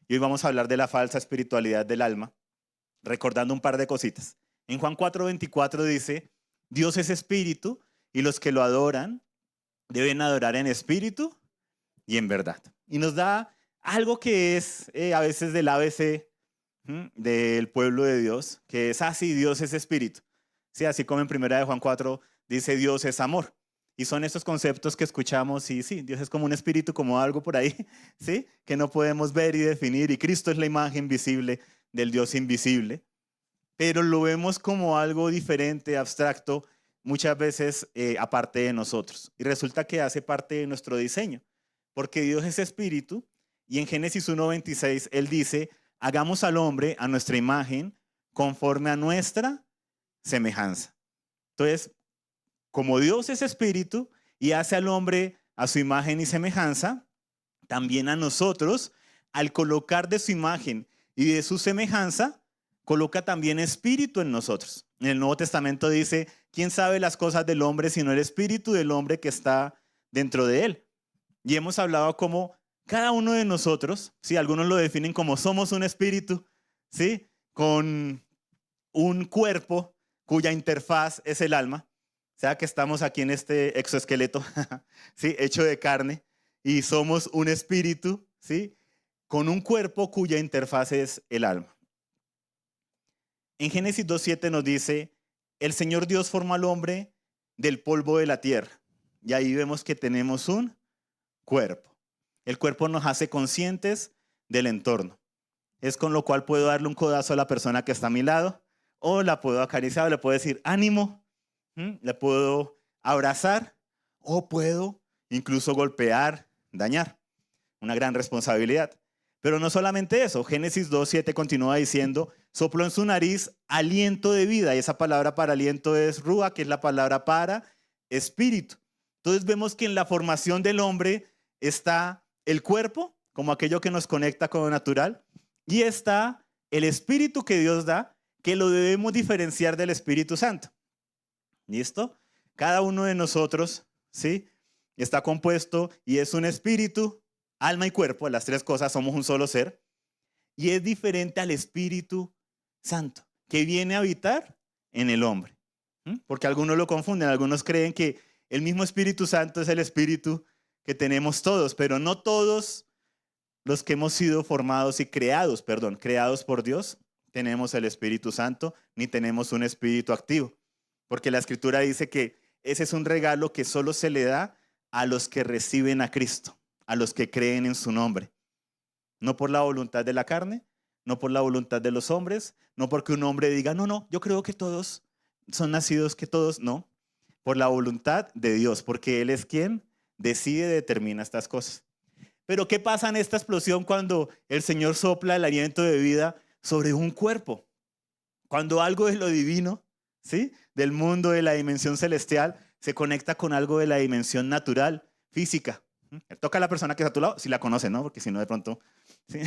Y hoy vamos a hablar de la falsa espiritualidad del alma, recordando un par de cositas. En Juan 4:24 dice, Dios es espíritu y los que lo adoran deben adorar en espíritu y en verdad. Y nos da algo que es a veces del ABC del pueblo de Dios, que es así, Dios es espíritu. Sí, así como en primera de Juan 4 dice Dios es amor. Y son estos conceptos que escuchamos y sí, Dios es como un espíritu, como algo por ahí, ¿sí? Que no podemos ver y definir. Y Cristo es la imagen visible del Dios invisible. Pero lo vemos como algo diferente, abstracto, muchas veces aparte de nosotros. Y resulta que hace parte de nuestro diseño, porque Dios es espíritu y en Génesis 1:26 Él dice, hagamos al hombre a nuestra imagen conforme a nuestra semejanza. Entonces, como Dios es espíritu y hace al hombre a su imagen y semejanza, también a nosotros, al colocar de su imagen y de su semejanza, coloca también espíritu en nosotros. En el Nuevo Testamento dice, ¿quién sabe las cosas del hombre sino el espíritu del hombre que está dentro de él? Y hemos hablado como cada uno de nosotros, ¿sí? Algunos lo definen como somos un espíritu, ¿sí? Con un cuerpo cuya interfaz es el alma. O sea que estamos aquí en este exoesqueleto, ¿sí? Hecho de carne, y somos un espíritu, ¿sí? Con un cuerpo cuya interfaz es el alma. En Génesis 2:7 nos dice, el Señor Dios formó al hombre del polvo de la tierra. Y ahí vemos que tenemos un cuerpo. El cuerpo nos hace conscientes del entorno. Es con lo cual puedo darle un codazo a la persona que está a mi lado, o la puedo acariciar, o le puedo decir ánimo, le puedo abrazar, o puedo incluso golpear, dañar. Una gran responsabilidad. Pero no solamente eso, Génesis 2:7 continúa diciendo, sopló en su nariz aliento de vida, y esa palabra para aliento es rúa, que es la palabra para espíritu. Entonces vemos que en la formación del hombre está el cuerpo, como aquello que nos conecta con lo natural, y está el espíritu que Dios da, que lo debemos diferenciar del Espíritu Santo. ¿Listo? Cada uno de nosotros, ¿sí? Está compuesto y es un espíritu, alma y cuerpo, las tres cosas, somos un solo ser, y es diferente al Espíritu Santo, que viene a habitar en el hombre. Porque algunos lo confunden, algunos creen que el mismo Espíritu Santo es el Espíritu que tenemos todos, pero no todos los que hemos sido formados y creados por Dios, tenemos el Espíritu Santo, ni tenemos un espíritu activo. Porque la Escritura dice que ese es un regalo que solo se le da a los que reciben a Cristo, a los que creen en su nombre. No por la voluntad de la carne, no por la voluntad de los hombres, no porque un hombre diga, no, yo creo que todos son nacidos, que todos, no. Por la voluntad de Dios, porque Él es quien decide y determina estas cosas. Pero ¿qué pasa en esta explosión cuando el Señor sopla el aliento de vida sobre un cuerpo? Cuando algo de lo divino, ¿sí? Del mundo, de la dimensión celestial, se conecta con algo de la dimensión natural, física. Toca a la persona que está a tu lado, si la conoce, ¿no? Porque si no, de pronto... ¿sí?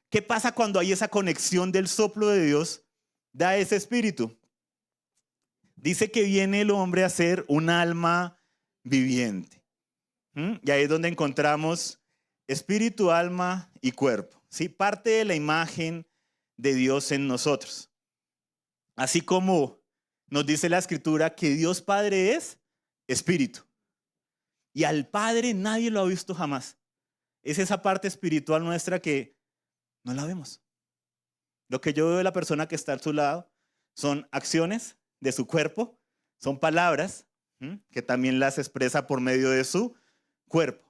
¿Qué pasa cuando hay esa conexión del soplo de Dios? Da ese espíritu. Dice que viene el hombre a ser un alma viviente. Y ahí es donde encontramos espíritu, alma y cuerpo. ¿Sí? Parte de la imagen de Dios en nosotros. Así como nos dice la Escritura que Dios Padre es espíritu. Y al Padre nadie lo ha visto jamás. Es esa parte espiritual nuestra que no la vemos. Lo que yo veo de la persona que está a su lado son acciones de su cuerpo, son palabras que también las expresa por medio de su cuerpo.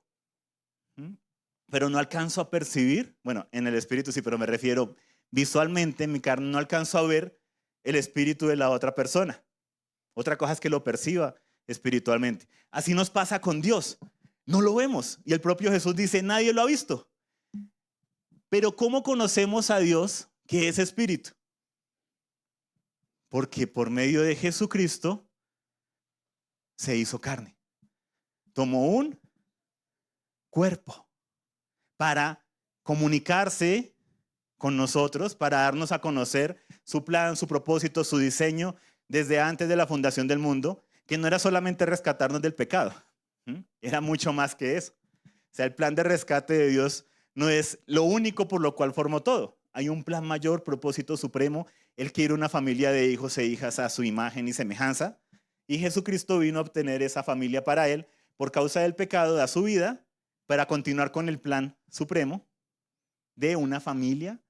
Pero no alcanzo a percibir, bueno, en el espíritu sí, pero me refiero visualmente, en mi carne no alcanzo a ver el espíritu de la otra persona. Otra cosa es que lo perciba espiritualmente. Así nos pasa con Dios. No lo vemos. Y el propio Jesús dice, nadie lo ha visto. Pero ¿cómo conocemos a Dios que es espíritu? Porque por medio de Jesucristo se hizo carne. Tomó un cuerpo para comunicarse con nosotros, para darnos a conocer su plan, su propósito, su diseño desde antes de la fundación del mundo, que no era solamente rescatarnos del pecado, era mucho más que eso. O sea, el plan de rescate de Dios no es lo único por lo cual formó todo. Hay un plan mayor, propósito supremo. Él quiere una familia de hijos e hijas a su imagen y semejanza. Y Jesucristo vino a obtener esa familia para él. Por causa del pecado, da su vida para continuar con el plan supremo de una familia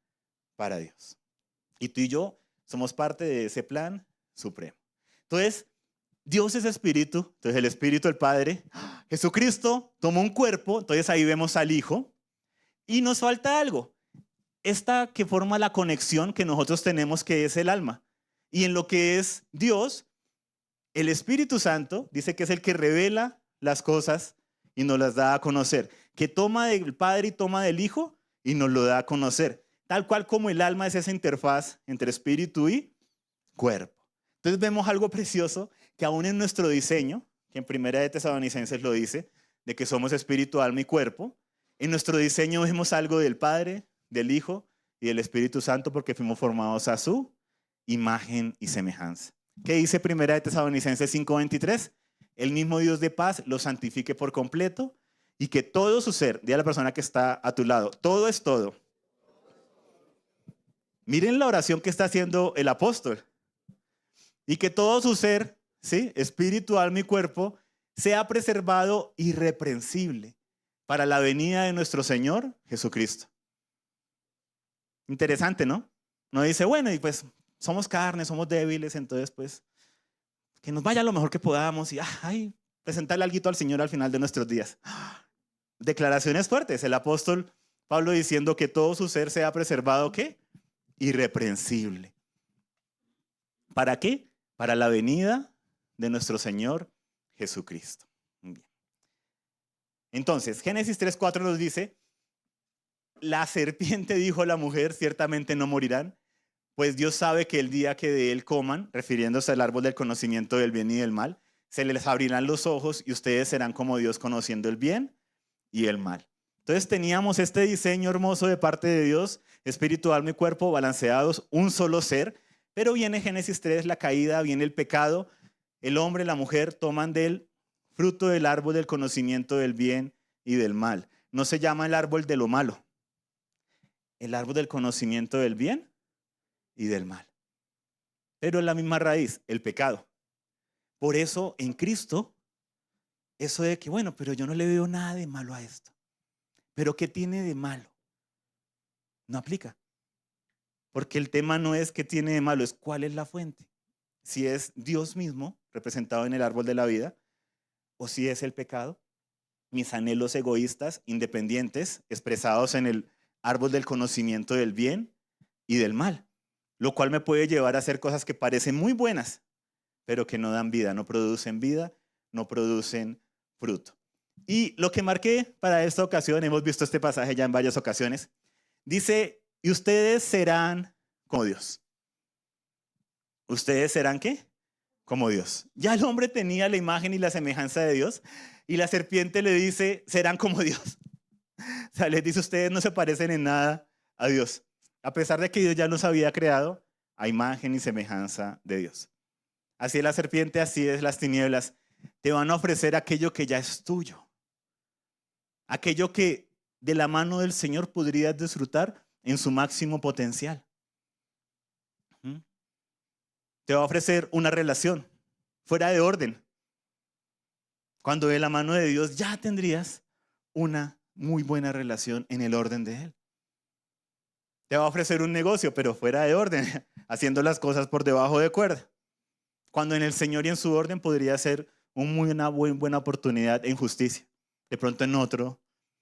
para Dios. Y tú y yo somos parte de ese plan supremo. Entonces, Dios es espíritu, entonces el espíritu del Padre. Jesucristo tomó un cuerpo, entonces ahí vemos al Hijo. Y nos falta algo, esta que forma la conexión que nosotros tenemos, que es el alma. Y en lo que es Dios, el Espíritu Santo dice que es el que revela las cosas y nos las da a conocer, que toma del Padre y toma del Hijo y nos lo da a conocer, tal cual como el alma es esa interfaz entre espíritu y cuerpo. Entonces vemos algo precioso que aún en nuestro diseño, que en Primera de Tesalonicenses lo dice, de que somos espíritu, alma y cuerpo, en nuestro diseño vemos algo del Padre, del Hijo y del Espíritu Santo, porque fuimos formados a su imagen y semejanza. ¿Qué dice Primera de Tesalonicenses 5:23? El mismo Dios de paz los santifique por completo y que todo su ser, di a la persona que está a tu lado, todo es todo. Miren la oración que está haciendo el apóstol. Y que todo su ser, ¿sí?, espíritu, alma y cuerpo, sea preservado irreprensible para la venida de nuestro Señor Jesucristo. Interesante, ¿no? No dice, bueno, y pues somos carne, somos débiles, entonces pues que nos vaya lo mejor que podamos y presentarle algo al Señor al final de nuestros días. Declaraciones fuertes. El apóstol Pablo diciendo que todo su ser sea preservado, ¿qué? Irreprensible. ¿Para qué? Para la venida de nuestro Señor Jesucristo. Bien. Entonces, Génesis 3:4 nos dice, la serpiente dijo a la mujer, ciertamente no morirán, pues Dios sabe que el día que de él coman, refiriéndose al árbol del conocimiento del bien y del mal, se les abrirán los ojos y ustedes serán como Dios conociendo el bien y el mal. Entonces teníamos este diseño hermoso de parte de Dios, espíritu, alma y cuerpo balanceados, un solo ser. Pero viene Génesis 3, la caída, viene el pecado. El hombre y la mujer toman del fruto del árbol del conocimiento del bien y del mal. No se llama el árbol de lo malo, el árbol del conocimiento del bien y del mal. Pero es la misma raíz, el pecado. Por eso en Cristo, eso de que, bueno, pero yo no le veo nada de malo a esto. ¿Pero qué tiene de malo? No aplica. Porque el tema no es qué tiene de malo, es cuál es la fuente. Si es Dios mismo, representado en el árbol de la vida, o si es el pecado, mis anhelos egoístas, independientes, expresados en el árbol del conocimiento del bien y del mal, lo cual me puede llevar a hacer cosas que parecen muy buenas, pero que no dan vida, no producen fruto. Y lo que marqué para esta ocasión, hemos visto este pasaje ya en varias ocasiones, dice, y ustedes serán como Dios. ¿Ustedes serán qué? Como Dios. Ya el hombre tenía la imagen y la semejanza de Dios y la serpiente le dice, serán como Dios. O sea, les dice, ustedes no se parecen en nada a Dios. A pesar de que Dios ya los había creado a imagen y semejanza de Dios. Así es la serpiente, así es las tinieblas. Te van a ofrecer aquello que ya es tuyo. Aquello que de la mano del Señor podrías disfrutar en su máximo potencial. Te va a ofrecer una relación fuera de orden. Cuando de la mano de Dios ya tendrías una muy buena relación en el orden de Él. Te va a ofrecer un negocio, pero fuera de orden, haciendo las cosas por debajo de cuerda. Cuando en el Señor y en su orden podría ser una buena oportunidad en justicia. De pronto en otro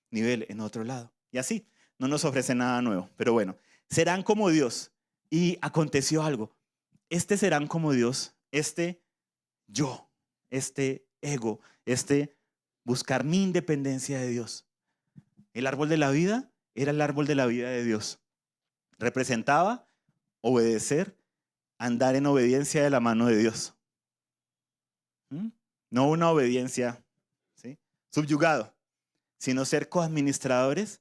nivel, en otro lado. Y así, no nos ofrece nada nuevo. Pero bueno, serán como Dios. Y aconteció algo. Serán como Dios, yo, ego, buscar mi independencia de Dios. El árbol de la vida era el árbol de la vida de Dios. Representaba obedecer, andar en obediencia de la mano de Dios. No una obediencia, ¿sí?, subyugado, sino ser coadministradores,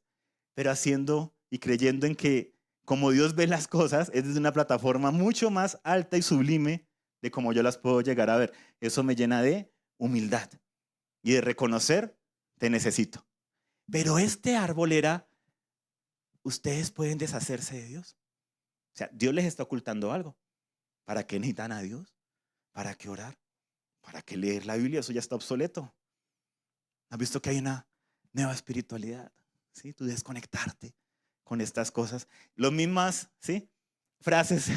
pero haciendo y creyendo en que como Dios ve las cosas, es desde una plataforma mucho más alta y sublime de como yo las puedo llegar a ver. Eso me llena de humildad y de reconocer, te necesito. Pero este árbol era ustedes pueden deshacerse de Dios. O sea, Dios les está ocultando algo. ¿Para qué necesitan a Dios? ¿Para qué orar? ¿Para qué leer la Biblia? Eso ya está obsoleto. ¿Has visto que hay una nueva espiritualidad? ¿Sí? Tú desconectarte con estas cosas. Las mismas, ¿sí? Frases,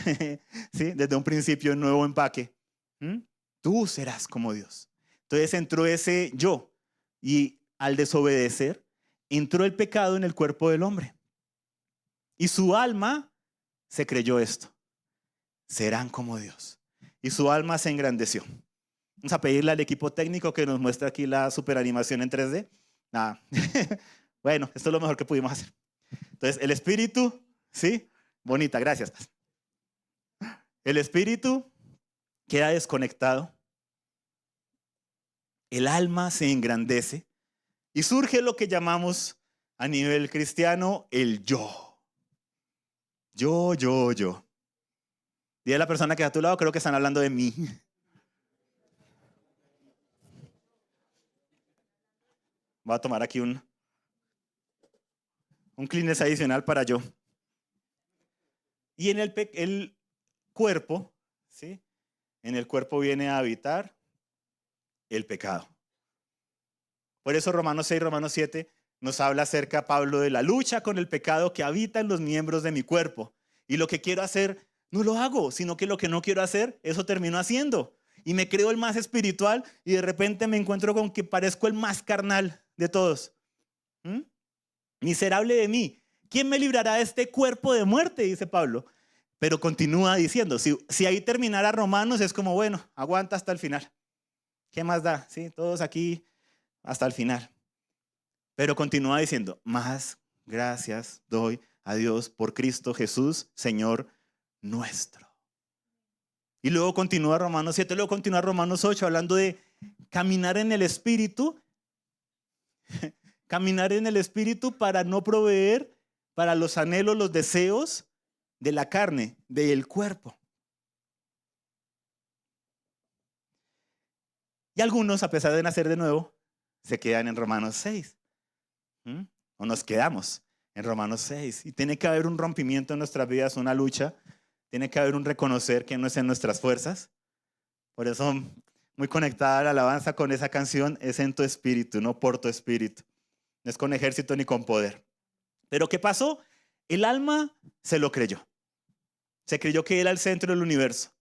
¿sí? Desde un principio, un nuevo empaque. ¿Mm? Tú serás como Dios. Entonces entró ese yo y al desobedecer, entró el pecado en el cuerpo del hombre. Y su alma se creyó esto. Serán como Dios. Y su alma se engrandeció. Vamos a pedirle al equipo técnico que nos muestre aquí la superanimación en 3D. Nada. Bueno, esto es lo mejor que pudimos hacer. Entonces, el espíritu, ¿sí? Bonita, gracias. El espíritu queda desconectado. El alma se engrandece. Y surge lo que llamamos a nivel cristiano el yo. Yo. Dile a la persona que está a tu lado, creo que están hablando de mí. Voy a tomar aquí un Kleenex adicional para yo. Y en el cuerpo, ¿sí? En el cuerpo viene a habitar el pecado. Por eso Romanos 6, Romanos 7 nos habla acerca, Pablo, de la lucha con el pecado que habita en los miembros de mi cuerpo. Y lo que quiero hacer, no lo hago, sino que lo que no quiero hacer, eso termino haciendo. Y me creo el más espiritual y de repente me encuentro con que parezco el más carnal de todos. ¿Mm? Miserable de mí. ¿Quién me librará de este cuerpo de muerte? Dice Pablo. Pero continúa diciendo, si ahí terminara Romanos, es como, bueno, aguanta hasta el final. ¿Qué más da? ¿Sí? Todos aquí hasta el final. Pero continúa diciendo, más gracias doy a Dios por Cristo Jesús, Señor nuestro. Y luego continúa Romanos 7, luego continúa Romanos 8, hablando de caminar en el Espíritu. Caminar en el Espíritu para no proveer para los anhelos, los deseos de la carne, del cuerpo. Y algunos, a pesar de nacer de nuevo, se quedan en Romanos 6. O nos quedamos en Romanos 6. Y tiene que haber un rompimiento en nuestras vidas, una lucha. Tiene que haber un reconocer que no es en nuestras fuerzas. Por eso, muy conectada a la alabanza con esa canción, es en tu espíritu, no por tu espíritu. No es con ejército ni con poder. Pero ¿qué pasó? El alma se lo creyó. Se creyó que era el centro del universo.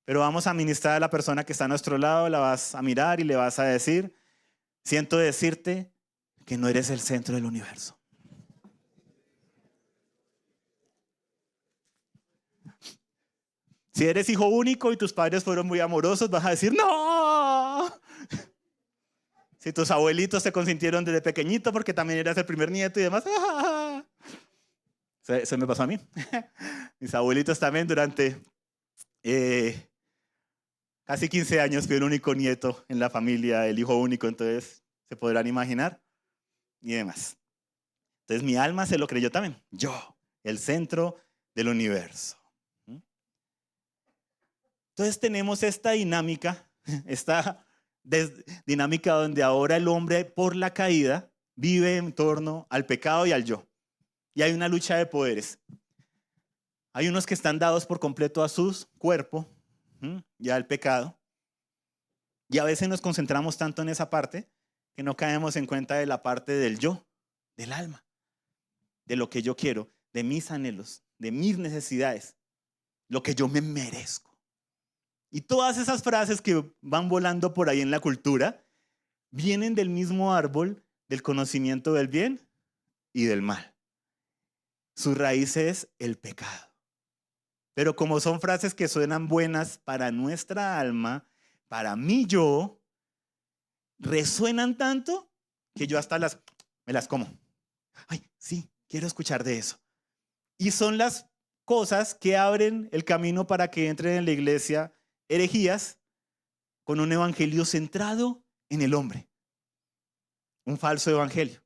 Pero vamos a ministrar a la persona que está a nuestro lado, la vas a mirar y le vas a decir, siento decirte que no eres el centro del universo. Si eres hijo único y tus padres fueron muy amorosos, vas a decir, ¡no! Si tus abuelitos te consintieron desde pequeñito porque también eras el primer nieto y demás, ¡ah! Eso me pasó a mí. Mis abuelitos también durante casi 15 años fui el único nieto en la familia, el hijo único, entonces se podrán imaginar y demás. Entonces mi alma se lo creyó también. Yo, el centro del universo. Entonces tenemos esta dinámica, dinámica donde ahora el hombre por la caída vive en torno al pecado y al yo. Y hay una lucha de poderes. Hay unos que están dados por completo a su cuerpo, ya al pecado. Y a veces nos concentramos tanto en esa parte que no caemos en cuenta de la parte del yo, del alma, de lo que yo quiero, de mis anhelos, de mis necesidades, lo que yo me merezco. Y todas esas frases que van volando por ahí en la cultura vienen del mismo árbol del conocimiento del bien y del mal. Su raíz es el pecado. Pero como son frases que suenan buenas para nuestra alma, para mí yo, resuenan tanto que yo hasta me las como. Ay, sí, quiero escuchar de eso. Y son las cosas que abren el camino para que entren en la iglesia herejías con un evangelio centrado en el hombre. Un falso evangelio,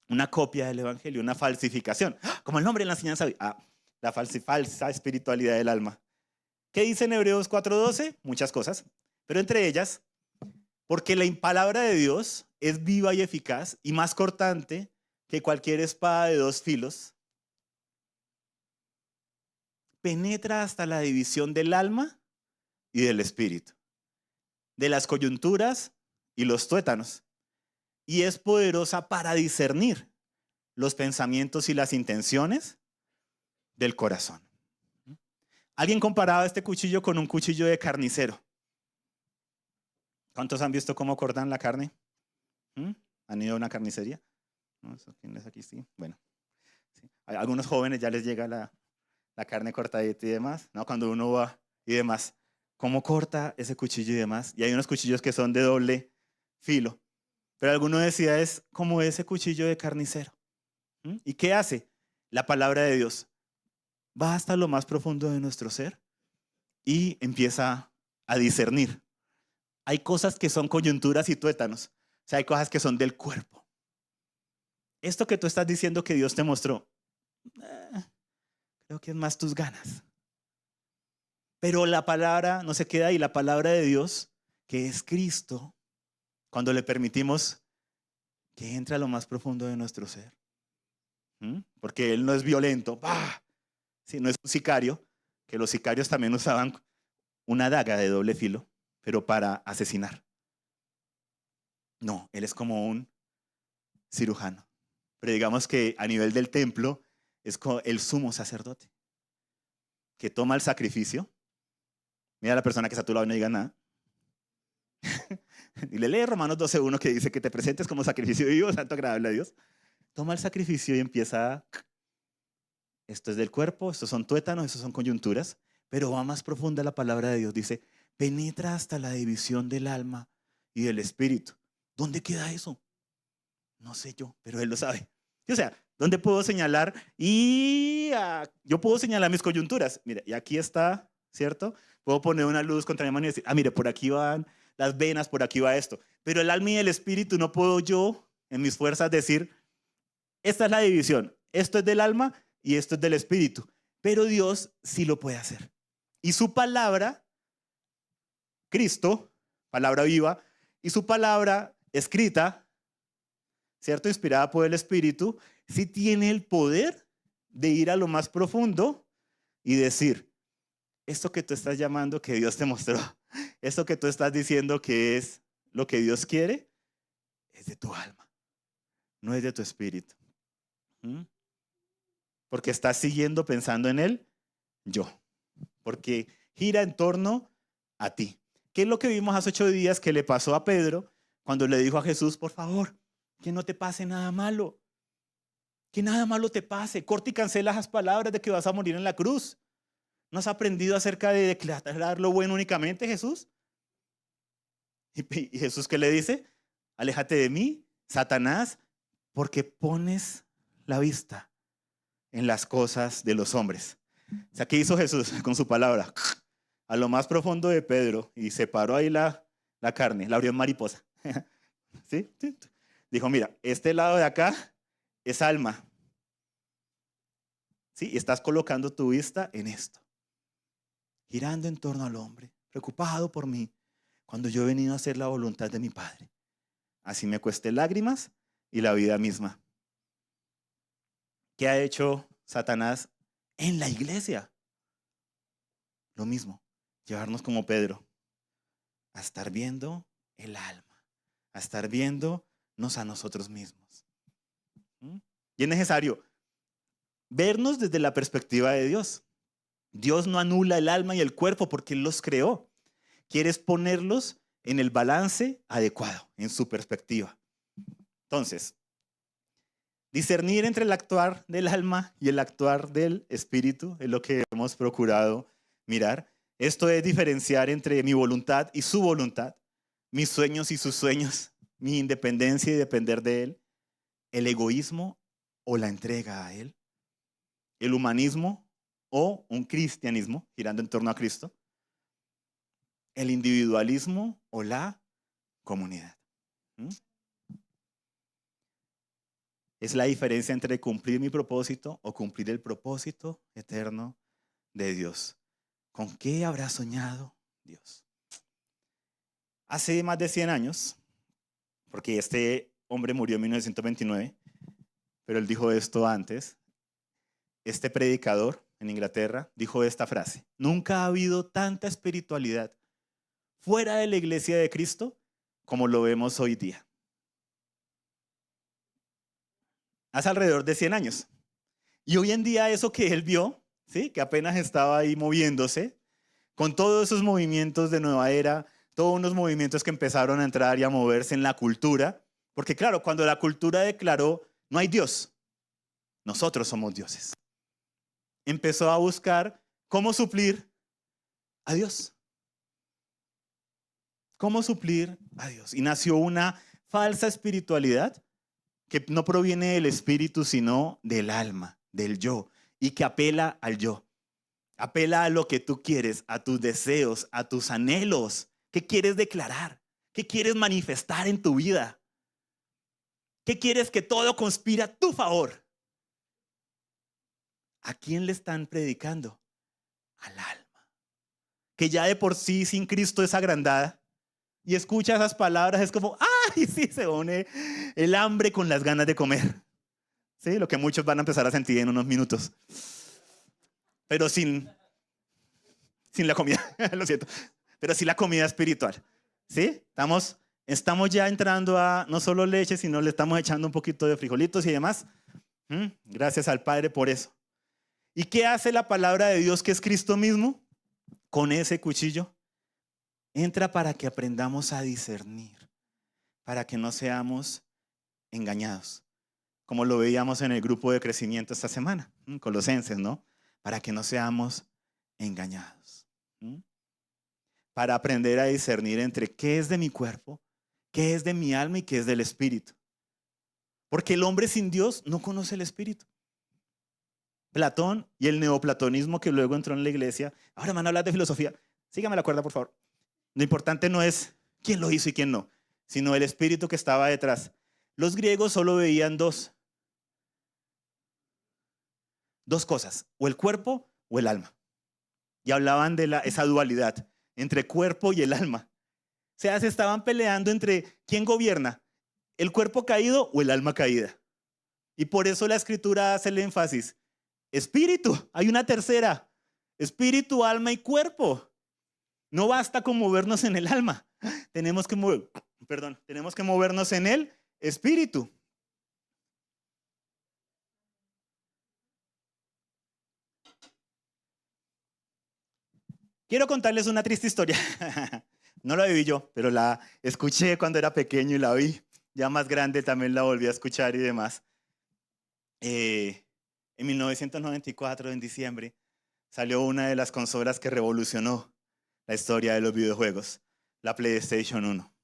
una copia del evangelio, una falsificación. Como el nombre de la enseñanza, la falsa espiritualidad del alma. ¿Qué dice en Hebreos 4:12? Muchas cosas, pero entre ellas, porque la palabra de Dios es viva y eficaz y más cortante que cualquier espada de dos filos. penetra hasta la división del alma y del espíritu, de las coyunturas y los tuétanos, y es poderosa para discernir los pensamientos y las intenciones del corazón. Alguien comparaba este cuchillo con un cuchillo de carnicero. ¿Cuántos han visto cómo cortan la carne? ¿Han ido a una carnicería? ¿No? ¿Quién es aquí? Sí. Bueno, sí. A algunos jóvenes ya les llega la carne cortadita y demás, ¿no? Cuando uno va y demás, ¿cómo corta ese cuchillo y demás? Y hay unos cuchillos que son de doble filo, pero alguno decía es como ese cuchillo de carnicero. ¿Y qué hace? La palabra de Dios va hasta lo más profundo de nuestro ser y empieza a discernir. Hay cosas que son coyunturas y tuétanos, o sea, hay cosas que son del cuerpo. Esto que tú estás diciendo que Dios te mostró, creo que es más tus ganas. Pero la palabra no se queda ahí, la palabra de Dios, que es Cristo, cuando le permitimos que entre a lo más profundo de nuestro ser. Porque Él no es violento, sí, no es un sicario, que los sicarios también usaban una daga de doble filo, pero para asesinar. No, Él es como un cirujano. Pero digamos que a nivel del templo es como el sumo sacerdote, que toma el sacrificio. Mira a la persona que está a tu lado y no diga nada. Y le lee Romanos 12:1 que dice que te presentes como sacrificio vivo, santo, agradable a Dios. Toma el sacrificio y empieza esto es del cuerpo, estos son tuétanos, estos son coyunturas, pero va más profunda la palabra de Dios. Dice, penetra hasta la división del alma y del espíritu. ¿Dónde queda eso? No sé yo, pero Él lo sabe. O sea, ¿dónde puedo señalar? Yo puedo señalar mis coyunturas. Mira, y aquí está, ¿cierto? Puedo poner una luz contra mi mano y decir, mire, por aquí van las venas, por aquí va esto. Pero el alma y el espíritu no puedo yo, en mis fuerzas, decir, esta es la división. Esto es del alma y esto es del espíritu. Pero Dios sí lo puede hacer. Y su palabra, Cristo, palabra viva, y su palabra escrita, ¿cierto? Inspirada por el Espíritu, sí tiene el poder de ir a lo más profundo y decir, esto que tú estás llamando que Dios te mostró, esto que tú estás diciendo que es lo que Dios quiere, es de tu alma, no es de tu espíritu. Porque estás siguiendo pensando en él, yo. Porque gira en torno a ti. ¿Qué es lo que vimos hace 8 días que le pasó a Pedro cuando le dijo a Jesús, por favor, que no te pase nada malo? Que nada malo te pase. Corta y cancela esas palabras de que vas a morir en la cruz. ¿No has aprendido acerca de declarar lo bueno únicamente, Jesús? ¿Y Jesús qué le dice? Aléjate de mí, Satanás, porque pones la vista en las cosas de los hombres. O sea, ¿qué hizo Jesús con su palabra? A lo más profundo de Pedro y separó ahí la carne, la abrió en mariposa. ¿Sí? Dijo, mira, este lado de acá es alma. ¿Sí? Y estás colocando tu vista en esto. Girando en torno al hombre, preocupado por mí, cuando yo he venido a hacer la voluntad de mi Padre. Así me cueste lágrimas y la vida misma. ¿Qué ha hecho Satanás en la iglesia? Lo mismo, llevarnos como Pedro a estar viendo el alma, a estar viéndonos a nosotros mismos. Y es necesario vernos desde la perspectiva de Dios. Dios no anula el alma y el cuerpo porque Él los creó. Quieres ponerlos en el balance adecuado, en su perspectiva. Entonces, discernir entre el actuar del alma y el actuar del espíritu es lo que hemos procurado mirar. Esto es diferenciar entre mi voluntad y su voluntad, mis sueños y sus sueños, mi independencia y depender de Él, el egoísmo o la entrega a Él, el humanismo o un cristianismo girando en torno a Cristo, el individualismo o la comunidad. Es la diferencia entre cumplir mi propósito o cumplir el propósito eterno de Dios. ¿Con qué habrá soñado Dios? Hace más de 100 años, porque este hombre murió en 1929, pero él dijo esto antes, este predicador en Inglaterra, dijo esta frase: nunca ha habido tanta espiritualidad fuera de la iglesia de Cristo como lo vemos hoy día. Hace alrededor de 100 años. Y hoy en día eso que él vio, ¿sí?, que apenas estaba ahí moviéndose, con todos esos movimientos de nueva era, todos unos movimientos que empezaron a entrar y a moverse en la cultura, porque claro, cuando la cultura declaró no hay Dios, nosotros somos dioses, empezó a buscar cómo suplir a Dios. ¿Cómo suplir a Dios? Y nació una falsa espiritualidad que no proviene del espíritu, sino del alma, del yo, y que apela al yo. Apela a lo que tú quieres, a tus deseos, a tus anhelos. ¿Qué quieres declarar? ¿Qué quieres manifestar en tu vida? ¿Qué quieres que todo conspire a tu favor? ¿A quién le están predicando? Al alma, que ya de por sí sin Cristo es agrandada. Y escucha esas palabras, es como, ¡ay! Sí, se une el hambre con las ganas de comer. ¿Sí? Lo que muchos van a empezar a sentir en unos minutos. Pero sin la comida, lo siento. Pero sí la comida espiritual. ¿Sí? Estamos ya entrando a no solo leche, sino le estamos echando un poquito de frijolitos y demás. Gracias al Padre por eso. ¿Y qué hace la palabra de Dios, que es Cristo mismo? Con ese cuchillo entra para que aprendamos a discernir, para que no seamos engañados, como lo veíamos en el grupo de crecimiento esta semana, Colosenses, ¿no? Para que no seamos engañados, para aprender a discernir entre qué es de mi cuerpo, qué es de mi alma y qué es del espíritu, porque el hombre sin Dios no conoce el espíritu. Platón y el neoplatonismo que luego entró en la iglesia. Ahora van a hablar de filosofía. Sígame la cuerda, por favor. Lo importante no es quién lo hizo y quién no, sino el espíritu que estaba detrás. Los griegos solo veían dos cosas, o el cuerpo o el alma. Y hablaban de esa dualidad entre cuerpo y el alma. O sea, se estaban peleando entre quién gobierna, el cuerpo caído o el alma caída. Y por eso la escritura hace el énfasis. Espíritu, hay una tercera. Espíritu, alma y cuerpo. No basta con movernos en el alma. Tenemos que movernos en el espíritu. Quiero contarles una triste historia. No la viví yo, pero la escuché cuando era pequeño y la vi. Ya más grande también la volví a escuchar y demás. En 1994, en diciembre, salió una de las consolas que revolucionó la historia de los videojuegos, la PlayStation 1.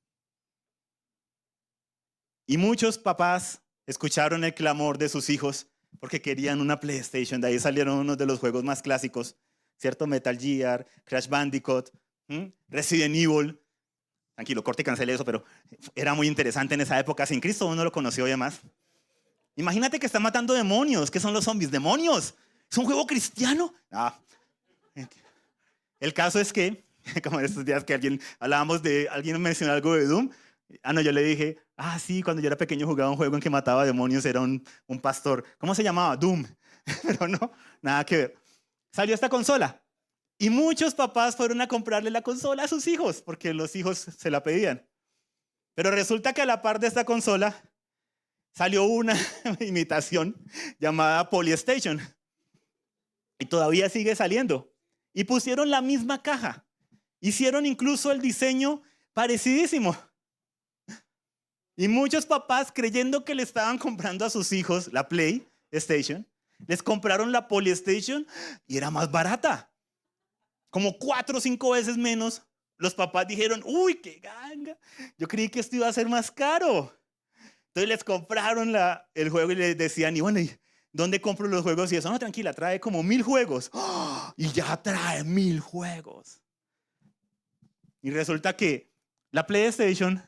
Y muchos papás escucharon el clamor de sus hijos porque querían una PlayStation. De ahí salieron unos de los juegos más clásicos, ¿cierto? Metal Gear, Crash Bandicoot, Resident Evil. Tranquilo, corte y cancele eso, pero era muy interesante en esa época. Sin Cristo uno lo conoció y demás. Imagínate que están matando demonios. ¿Qué son los zombies? ¡Demonios! ¿Es un juego cristiano? El caso es que, como en estos días que alguien mencionó algo de Doom. Yo le dije, sí, cuando yo era pequeño jugaba un juego en que mataba demonios, era un pastor. ¿Cómo se llamaba? Doom. Pero no, nada que ver. Salió esta consola y muchos papás fueron a comprarle la consola a sus hijos porque los hijos se la pedían. Pero resulta que a la par de esta consola salió una imitación llamada Polystation y todavía sigue saliendo. Y pusieron la misma caja. Hicieron incluso el diseño parecidísimo. Y muchos papás, creyendo que le estaban comprando a sus hijos la PlayStation, les compraron la Polystation y era más barata. Como 4 o 5 veces menos. Los papás dijeron, ¡uy, qué ganga! Yo creí que esto iba a ser más caro. Entonces les compraron el juego y les decían, y bueno, ¿y dónde compro los juegos? Y eso, no, tranquila, trae como 1000 juegos. ¡Oh! Y ya trae 1000 juegos. Y resulta que la PlayStation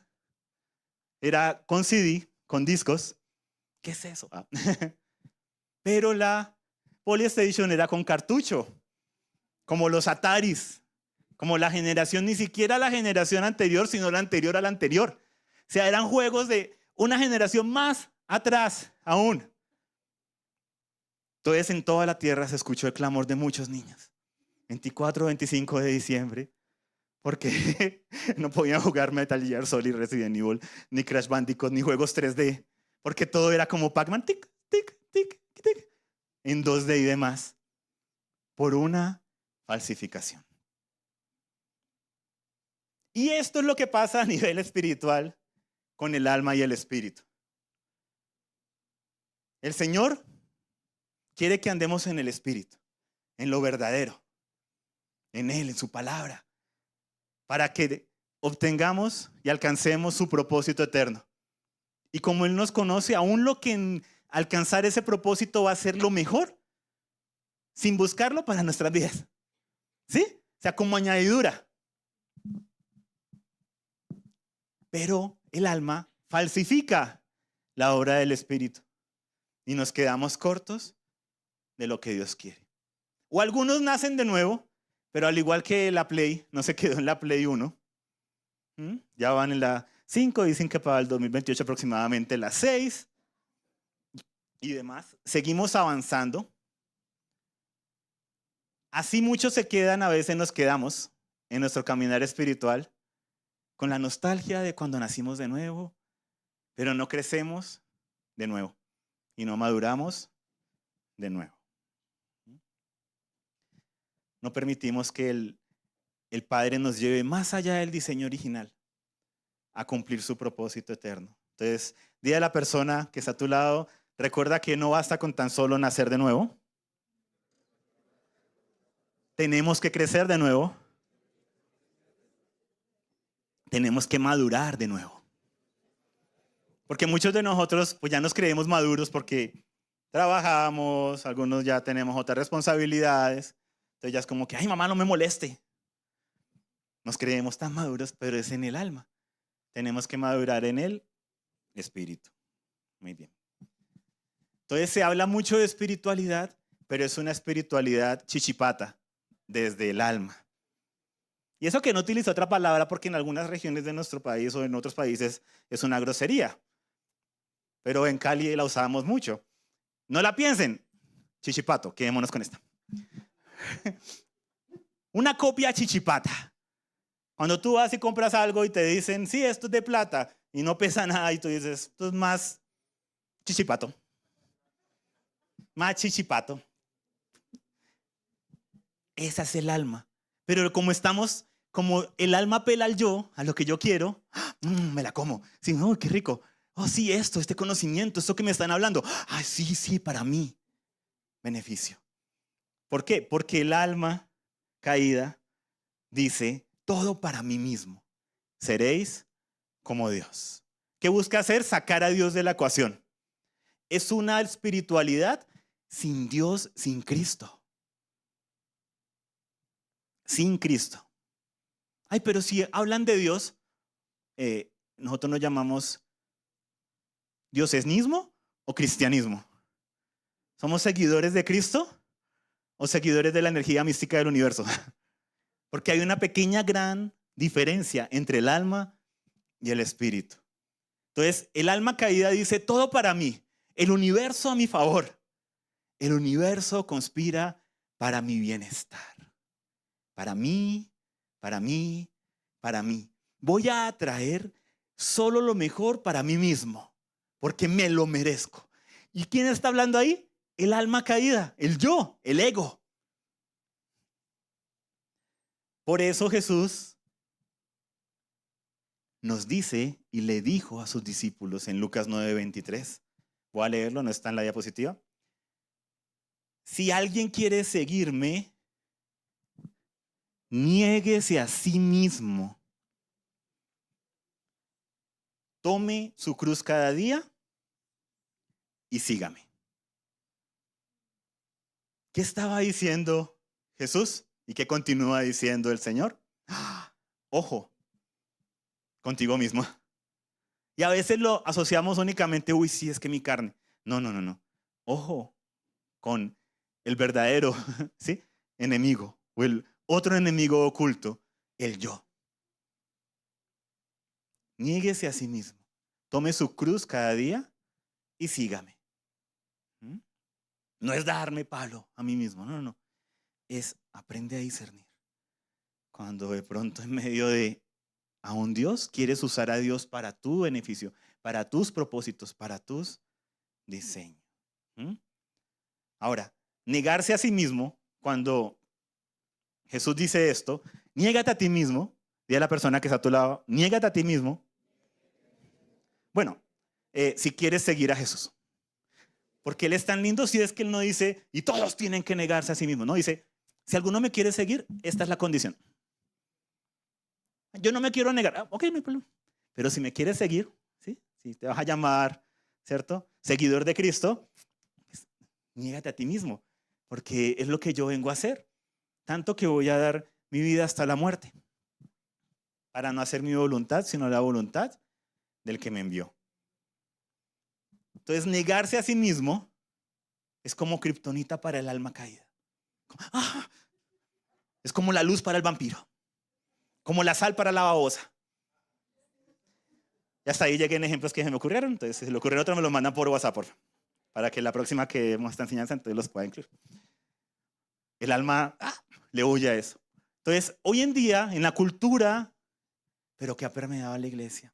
era con CD, con discos. ¿Qué es eso? Pero la Polystation era con cartucho, como los Ataris, como la generación, ni siquiera la generación anterior, sino la anterior a la anterior. O sea, eran juegos de una generación más atrás aún. Entonces en toda la tierra se escuchó el clamor de muchos niños. 24, 25 de diciembre, porque no podían jugar Metal Gear Solid, Resident Evil, ni Crash Bandicoot, ni juegos 3D, porque todo era como Pac-Man, tic, tic, tic, tic, en 2D y demás, por una falsificación. Y esto es lo que pasa a nivel espiritual con el alma y el espíritu. El Señor quiere que andemos en el espíritu, en lo verdadero, en Él, en su palabra, para que obtengamos y alcancemos su propósito eterno. Y como Él nos conoce, aún lo que en alcanzar ese propósito va a ser lo mejor, sin buscarlo para nuestras vidas. ¿Sí? O sea, como añadidura. Pero el alma falsifica la obra del Espíritu y nos quedamos cortos de lo que Dios quiere. O algunos nacen de nuevo, pero al igual que la Play, no se quedó en la Play 1. Ya van en la 5, dicen que para el 2028 aproximadamente la 6 y demás. Seguimos avanzando. Así muchos se quedan, a veces nos quedamos en nuestro caminar espiritual con la nostalgia de cuando nacimos de nuevo, pero no crecemos de nuevo y no maduramos de nuevo. No permitimos que el Padre nos lleve más allá del diseño original a cumplir su propósito eterno. Entonces, dile a la persona que está a tu lado, recuerda que no basta con tan solo nacer de nuevo. Tenemos que crecer de nuevo. Tenemos que madurar de nuevo. Porque muchos de nosotros pues ya nos creemos maduros porque trabajamos, algunos ya tenemos otras responsabilidades. Entonces ya es como que, ay mamá, no me moleste. Nos creemos tan maduros, pero es en el alma. Tenemos que madurar en el espíritu. Muy bien. Entonces se habla mucho de espiritualidad, pero es una espiritualidad chichipata, desde el alma. Y eso que no utilizo otra palabra porque en algunas regiones de nuestro país o en otros países es una grosería. Pero en Cali la usábamos mucho. No la piensen. Chichipato, quedémonos con esta. Una copia chichipata. Cuando tú vas y compras algo y te dicen, sí, esto es de plata y no pesa nada y tú dices, esto es más chichipato. Más chichipato. Esa es el alma. Pero como el alma pela al yo, a lo que yo quiero, me la como. Sí, qué rico. Oh, sí, este conocimiento, esto que me están hablando. Ay, sí, para mí. Beneficio. ¿Por qué? Porque el alma caída dice, todo para mí mismo. Seréis como Dios. ¿Qué busca hacer? Sacar a Dios de la ecuación. Es una espiritualidad sin Dios, sin Cristo. Sin Cristo. Ay, pero si hablan de Dios, nosotros nos llamamos diosesnismo o cristianismo. ¿Somos seguidores de Cristo o seguidores de la energía mística del universo? Porque hay una pequeña gran diferencia entre el alma y el espíritu. Entonces, el alma caída dice, todo para mí, el universo a mi favor. El universo conspira para mi bienestar. Para mí, para mí, para mí. Voy a atraer solo lo mejor para mí mismo, porque me lo merezco. ¿Y quién está hablando ahí? El alma caída, el yo, el ego. Por eso Jesús nos dice y le dijo a sus discípulos en Lucas 9:23. Voy a leerlo, no está en la diapositiva. Si alguien quiere seguirme, niéguese a sí mismo. Tome su cruz cada día y sígame. ¿Qué estaba diciendo Jesús? ¿Y qué continúa diciendo el Señor? Ojo, contigo mismo. Y a veces lo asociamos únicamente, uy, sí, es que mi carne. No. Ojo, con el verdadero, ¿sí? Enemigo o el otro enemigo oculto, el yo. Niéguese a sí mismo. Tome su cruz cada día y sígame. No es darme palo a mí mismo, no, no, no. Es aprende a discernir. Cuando de pronto en medio de a un Dios, quieres usar a Dios para tu beneficio, para tus propósitos, para tus diseños. ¿Mm? Ahora, negarse a sí mismo, cuando Jesús dice esto, niégate a ti mismo, dile a la persona que está a tu lado, niégate a ti mismo. Bueno, si quieres seguir a Jesús. Porque Él es tan lindo si es que Él no dice, y todos tienen que negarse a sí mismos. No, dice, si alguno me quiere seguir, esta es la condición. Yo no me quiero negar. Ok, no hay problema. Pero si me quieres seguir, ¿sí? Si te vas a llamar, ¿cierto? Seguidor de Cristo, pues, niégate a ti mismo. Porque es lo que yo vengo a hacer. Tanto que voy a dar mi vida hasta la muerte. Para no hacer mi voluntad, sino la voluntad del que me envió. Entonces, negarse a sí mismo es como kriptonita para el alma caída. ¡Ah! Es como la luz para el vampiro. Como la sal para la babosa. Y hasta ahí llegué en ejemplos que se me ocurrieron. Entonces, si se le ocurre otro, me lo mandan por WhatsApp, por favor, para que la próxima que demos esta enseñanza, entonces los pueda incluir. El alma le huye a eso. Entonces, hoy en día, en la cultura, pero que ha permeado la iglesia,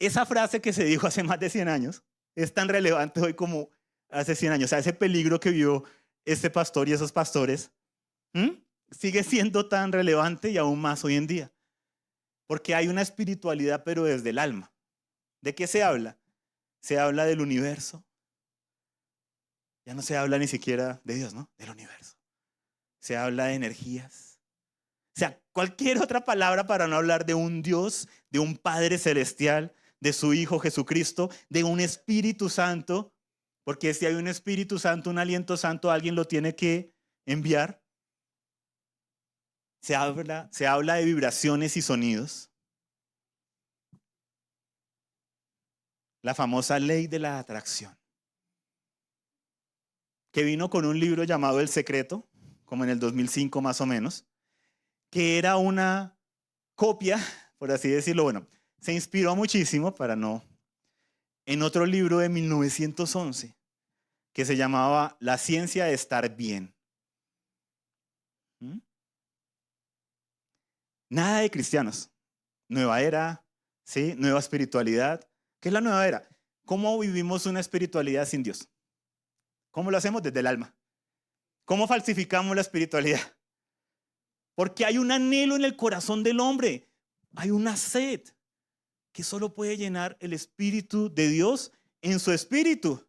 esa frase que se dijo hace más de 100 años es tan relevante hoy como hace 100 años. O sea, ese peligro que vio este pastor y esos pastores sigue siendo tan relevante y aún más hoy en día. Porque hay una espiritualidad, pero desde el alma. ¿De qué se habla? Se habla del universo. Ya no se habla ni siquiera de Dios, ¿no? Del universo. Se habla de energías. O sea, cualquier otra palabra para no hablar de un Dios, de un Padre celestial, de su Hijo Jesucristo, de un Espíritu Santo. Porque si hay un Espíritu Santo, un aliento santo, alguien lo tiene que enviar. Se habla de vibraciones y sonidos. La famosa ley de la atracción, que vino con un libro llamado El Secreto, como en el 2005 más o menos, que era una copia, por así decirlo. Bueno, se inspiró muchísimo en otro libro de 1911, que se llamaba La ciencia de estar bien. Nada de cristianos. Nueva era, ¿sí? Nueva espiritualidad. ¿Qué es la nueva era? ¿Cómo vivimos una espiritualidad sin Dios? ¿Cómo lo hacemos? Desde el alma. ¿Cómo falsificamos la espiritualidad? Porque hay un anhelo en el corazón del hombre. Hay una sed que solo puede llenar el Espíritu de Dios en su espíritu.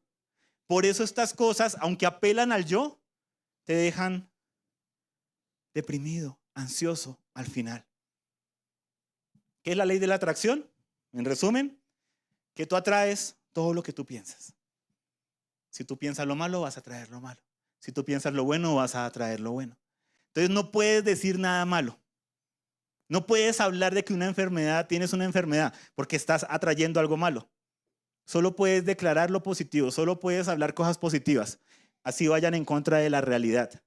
Por eso estas cosas, aunque apelan al yo, te dejan deprimido, ansioso al final. ¿Qué es la ley de la atracción? En resumen, que tú atraes todo lo que tú piensas. Si tú piensas lo malo, vas a atraer lo malo. Si tú piensas lo bueno, vas a atraer lo bueno. Entonces no puedes decir nada malo. No puedes hablar de que tienes una enfermedad, porque estás atrayendo algo malo. Solo puedes declarar lo positivo, solo puedes hablar cosas positivas. Así vayan en contra de la realidad.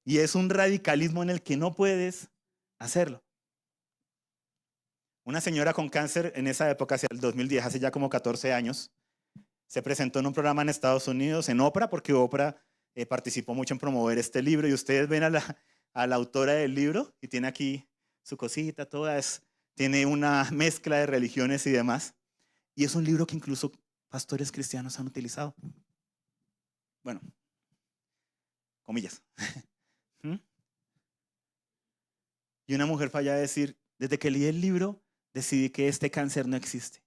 Y es un radicalismo en el que no puedes hacerlo. Una señora con cáncer en esa época, hacia el 2010, hace ya como 14 años, se presentó en un programa en Estados Unidos, en Oprah, porque Oprah participó mucho en promover este libro, y ustedes ven a la autora del libro y tiene aquí su cosita, tiene una mezcla de religiones y demás. Y es un libro que incluso pastores cristianos han utilizado. Bueno, comillas. Y una mujer fue allá a decir, desde que leí el libro, decidí que este cáncer no existe.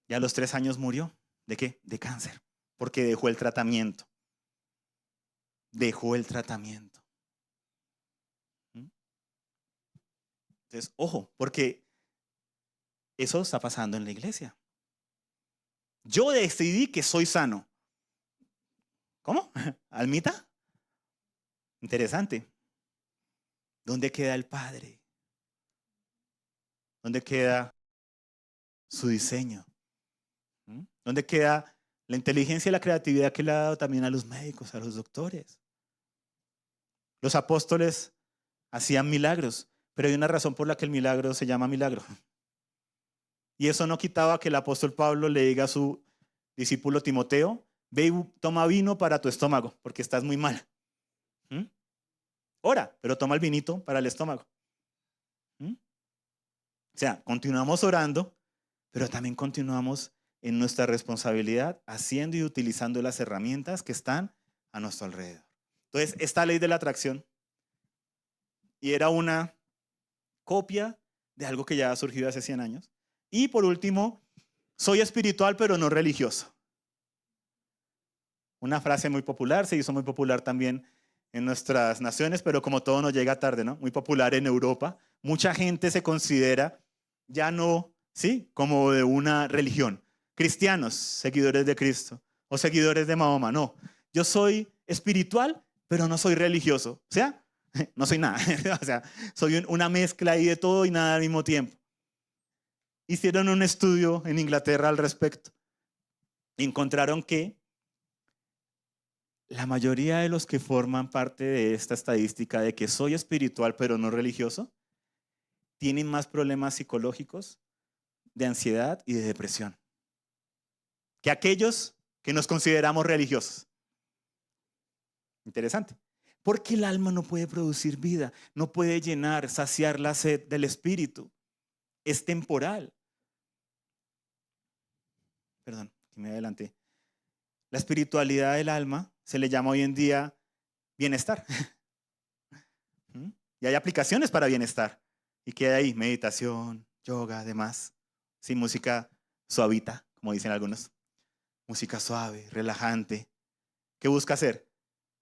Y a los 3 años murió. ¿De qué? De cáncer. Porque dejó el tratamiento. Dejó el tratamiento. Entonces, ojo, porque eso está pasando en la iglesia. Yo decidí que soy sano. ¿Cómo? ¿Almita? Interesante. ¿Dónde queda el Padre? ¿Dónde queda su diseño? ¿Dónde queda la inteligencia y la creatividad que le ha dado también a los médicos, a los doctores? Los apóstoles hacían milagros, pero hay una razón por la que el milagro se llama milagro. Y eso no quitaba que el apóstol Pablo le diga a su discípulo Timoteo, ve y toma vino para tu estómago, porque estás muy mal. ¿Mm? Ora, pero toma el vinito para el estómago. ¿Mm? O sea, continuamos orando, pero también continuamos en nuestra responsabilidad haciendo y utilizando las herramientas que están a nuestro alrededor. Entonces, esta ley de la atracción, y era una copia de algo que ya ha surgido hace 100 años. Y por último, soy espiritual pero no religioso. Una frase muy popular, se hizo muy popular también en nuestras naciones, pero como todo nos llega tarde, ¿no? Muy popular en Europa. Mucha gente se considera ya no, ¿sí? Como de una religión. Cristianos, seguidores de Cristo, o seguidores de Mahoma. No, yo soy espiritual, pero no soy religioso. O sea, no soy nada. O sea, soy una mezcla ahí de todo y nada al mismo tiempo. Hicieron un estudio en Inglaterra al respecto. Encontraron que la mayoría de los que forman parte de esta estadística de que soy espiritual pero no religioso, tienen más problemas psicológicos, de ansiedad y de depresión, que aquellos que nos consideramos religiosos. Interesante. Porque el alma no puede producir vida, no puede llenar, saciar la sed del espíritu. Es temporal. Perdón, que me adelanté. La espiritualidad del alma se le llama hoy en día bienestar. Y hay aplicaciones para bienestar. ¿Y qué hay ahí? Meditación, yoga, demás. Sí, música suavita, como dicen algunos. Música suave, relajante. ¿Qué busca hacer?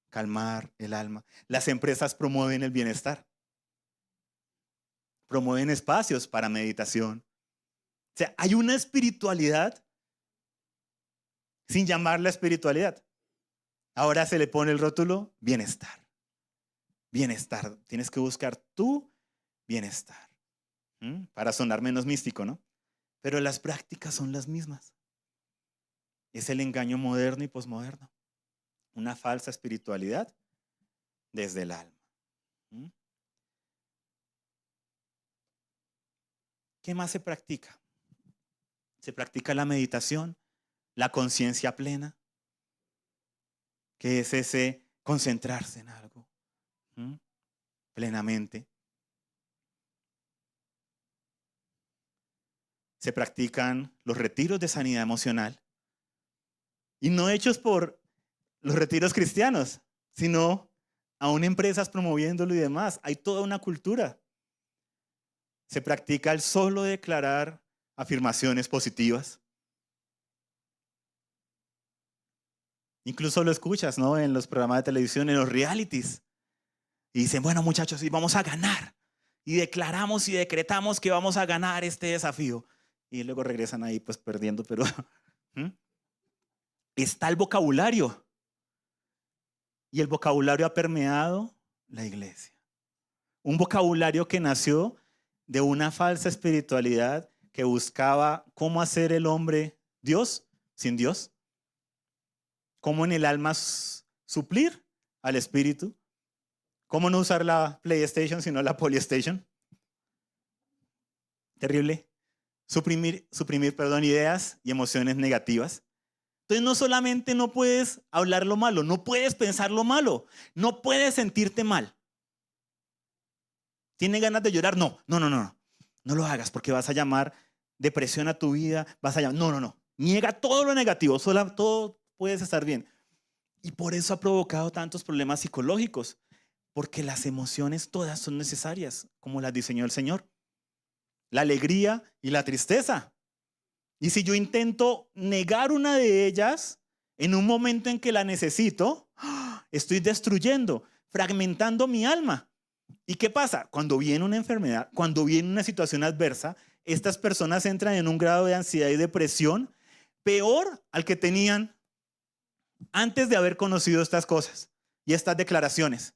Calmar el alma. Las empresas promueven el bienestar. Promueven espacios para meditación. O sea, hay una espiritualidad sin llamarla espiritualidad. Ahora se le pone el rótulo bienestar. Bienestar. Tienes que buscar tu bienestar. Para sonar menos místico, ¿no? Pero las prácticas son las mismas. Es el engaño moderno y posmoderno. Una falsa espiritualidad desde el alma. ¿Qué más se practica? Se practica la meditación, la conciencia plena, que es ese concentrarse en algo plenamente. Se practican los retiros de sanidad emocional y no hechos por los retiros cristianos, sino aún empresas promoviéndolo y demás. Hay toda una cultura. Se practica el solo declarar afirmaciones positivas. Incluso lo escuchas, ¿no? En los programas de televisión, en los realities. Y dicen, bueno, muchachos, y vamos a ganar. Y declaramos y decretamos que vamos a ganar este desafío. Y luego regresan ahí pues perdiendo, pero está el vocabulario. Y el vocabulario ha permeado la iglesia. Un vocabulario que nació de una falsa espiritualidad que buscaba cómo hacer el hombre Dios sin Dios. Cómo en el alma suplir al espíritu. Cómo no usar la PlayStation sino la Polystation. Terrible. Suprimir, ideas y emociones negativas. Entonces no solamente no puedes hablar lo malo, no puedes pensar lo malo, no puedes sentirte mal. ¿Tienes ganas de llorar? No lo hagas porque vas a llamar depresión a tu vida, no. Niega todo lo negativo, todo puedes estar bien. Y por eso ha provocado tantos problemas psicológicos, porque las emociones todas son necesarias, como las diseñó el Señor. La alegría y la tristeza. Y si yo intento negar una de ellas, en un momento en que la necesito, estoy destruyendo, fragmentando mi alma. ¿Y qué pasa? Cuando viene una enfermedad, cuando viene una situación adversa, estas personas entran en un grado de ansiedad y depresión peor al que tenían antes de haber conocido estas cosas y estas declaraciones.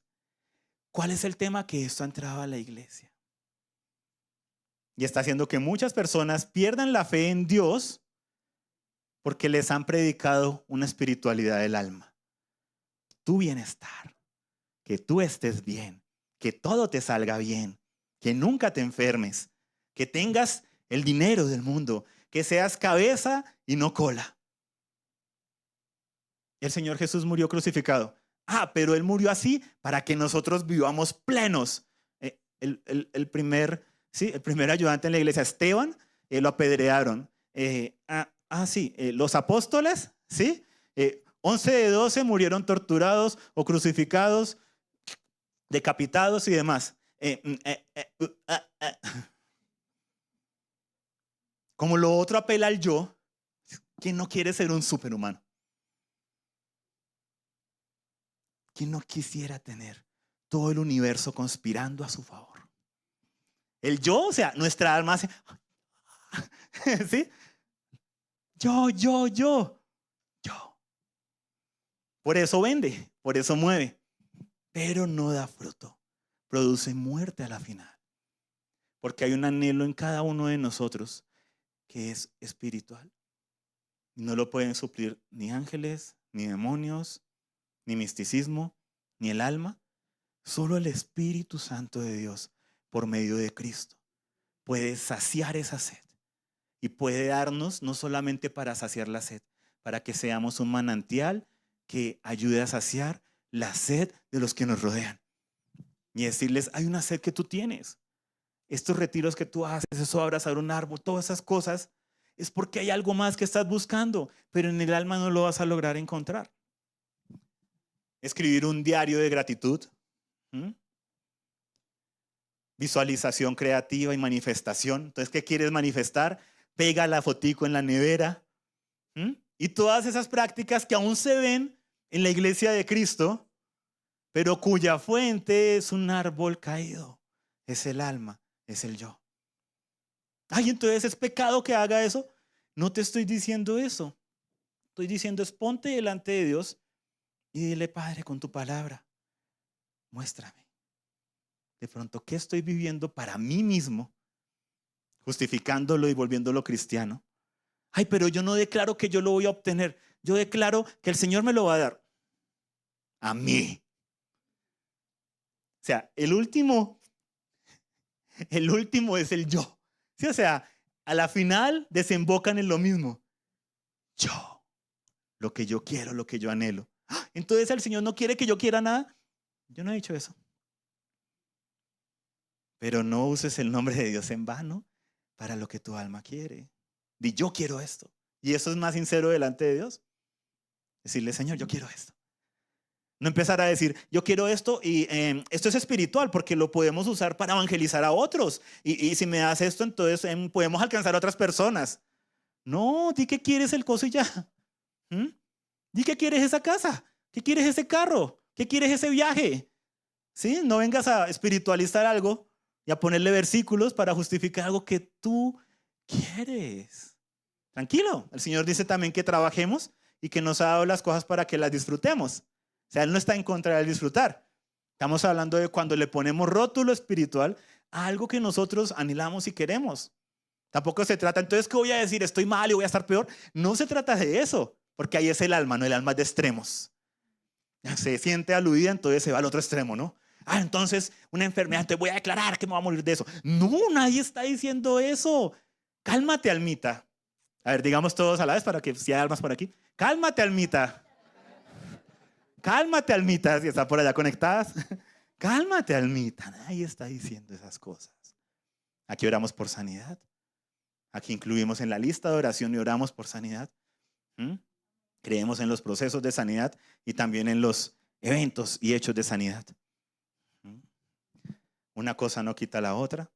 ¿Cuál es el tema? Que esto ha entrado a la iglesia. Y está haciendo que muchas personas pierdan la fe en Dios porque les han predicado una espiritualidad del alma. Tu bienestar, que tú estés bien, que todo te salga bien, que nunca te enfermes, que tengas el dinero del mundo, que seas cabeza y no cola. El Señor Jesús murió crucificado. Pero Él murió así para que nosotros vivamos plenos. El primer ayudante en la iglesia, Esteban, lo apedrearon. Los apóstoles, ¿sí? 11 de 12 murieron torturados o crucificados, decapitados y demás. Como lo otro apela al yo, ¿quién no quiere ser un superhumano? ¿Quién no quisiera tener todo el universo conspirando a su favor? El yo, o sea, nuestra alma hace, ¿sí? Yo. Por eso vende, por eso mueve, pero no da fruto. Produce muerte a la final. Porque hay un anhelo en cada uno de nosotros que es espiritual. Y no lo pueden suplir ni ángeles, ni demonios, ni misticismo, ni el alma. Solo el Espíritu Santo de Dios, por medio de Cristo, puede saciar esa sed. Y puede darnos no solamente para saciar la sed, para que seamos un manantial que ayude a saciar la sed de los que nos rodean. Y decirles, hay una sed que tú tienes. Estos retiros que tú haces, eso de abrazar un árbol, todas esas cosas, es porque hay algo más que estás buscando, pero en el alma no lo vas a lograr encontrar. Escribir un diario de gratitud. Visualización creativa y manifestación. Entonces, ¿qué quieres manifestar? Pega la fotico en la nevera. Y todas esas prácticas que aún se ven en la iglesia de Cristo, pero cuya fuente es un árbol caído. Es el alma, es el yo. Entonces es pecado que haga eso. No te estoy diciendo eso. Estoy diciendo es ponte delante de Dios y dile, Padre, con tu palabra, muéstrame. De pronto, ¿qué estoy viviendo para mí mismo? Justificándolo y volviéndolo cristiano. Pero yo no declaro que yo lo voy a obtener. Yo declaro que el Señor me lo va a dar. A mí. O sea, el último es el yo. ¿Sí? O sea, a la final desembocan en lo mismo. Yo. Lo que yo quiero, lo que yo anhelo. Entonces el Señor no quiere que yo quiera nada. Yo no he dicho eso. Pero no uses el nombre de Dios en vano para lo que tu alma quiere. Di, yo quiero esto. Y eso es más sincero delante de Dios. Decirle, Señor, yo quiero esto. No empezar a decir, yo quiero esto y esto es espiritual porque lo podemos usar para evangelizar a otros. Y si me das esto, entonces podemos alcanzar a otras personas. No, di que quieres el coso y ya. Di que quieres esa casa, que quieres ese carro, que quieres ese viaje. ¿Sí? No vengas a espiritualizar algo y a ponerle versículos para justificar algo que tú quieres. Tranquilo, el Señor dice también que trabajemos y que nos ha dado las cosas para que las disfrutemos. O sea, Él no está en contra del disfrutar. Estamos hablando de cuando le ponemos rótulo espiritual a algo que nosotros anhelamos y queremos. Tampoco se trata, entonces, ¿qué voy a decir? ¿Estoy mal y voy a estar peor? No se trata de eso, porque ahí es el alma, no, el alma es de extremos. Se siente aludida, entonces se va al otro extremo, ¿no? Entonces, una enfermedad, te voy a declarar que me voy a morir de eso. No, nadie está diciendo eso. Cálmate, almita. A ver, digamos todos a la vez para que si hay almas por aquí. Cálmate, almita. Cálmate, almita, si está por allá conectadas. Cálmate, almita. Nadie está diciendo esas cosas. Aquí oramos por sanidad. Aquí incluimos en la lista de oración y oramos por sanidad. Creemos en los procesos de sanidad y también en los eventos y hechos de sanidad. Una cosa no quita la otra,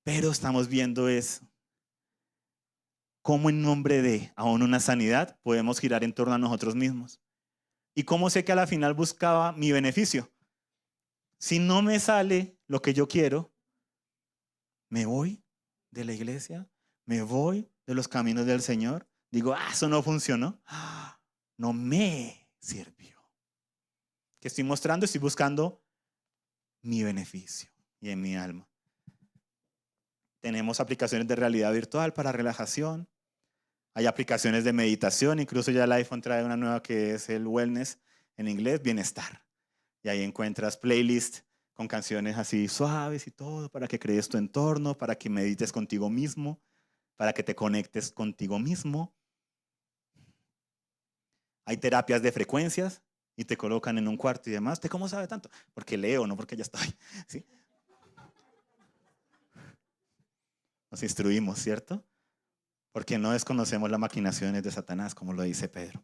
pero estamos viendo es cómo en nombre de aún una sanidad podemos girar en torno a nosotros mismos. Y cómo sé que a la final buscaba mi beneficio. Si no me sale lo que yo quiero, me voy de la iglesia, me voy de los caminos del Señor. Digo, eso no funcionó. No me sirvió. ¿Qué estoy mostrando? Estoy buscando mi beneficio y en mi alma. Tenemos aplicaciones de realidad virtual para relajación. Hay aplicaciones de meditación. Incluso ya el iPhone trae una nueva que es el wellness, en inglés, bienestar. Y ahí encuentras playlists con canciones así suaves y todo para que crees tu entorno, para que medites contigo mismo. para que te conectes contigo mismo. Hay terapias de frecuencias y te colocan en un cuarto y demás. ¿Usted cómo sabe tanto? Porque leo, no porque ya estoy. ¿Sí? Nos instruimos, ¿cierto? Porque no desconocemos las maquinaciones de Satanás, como lo dice Pedro.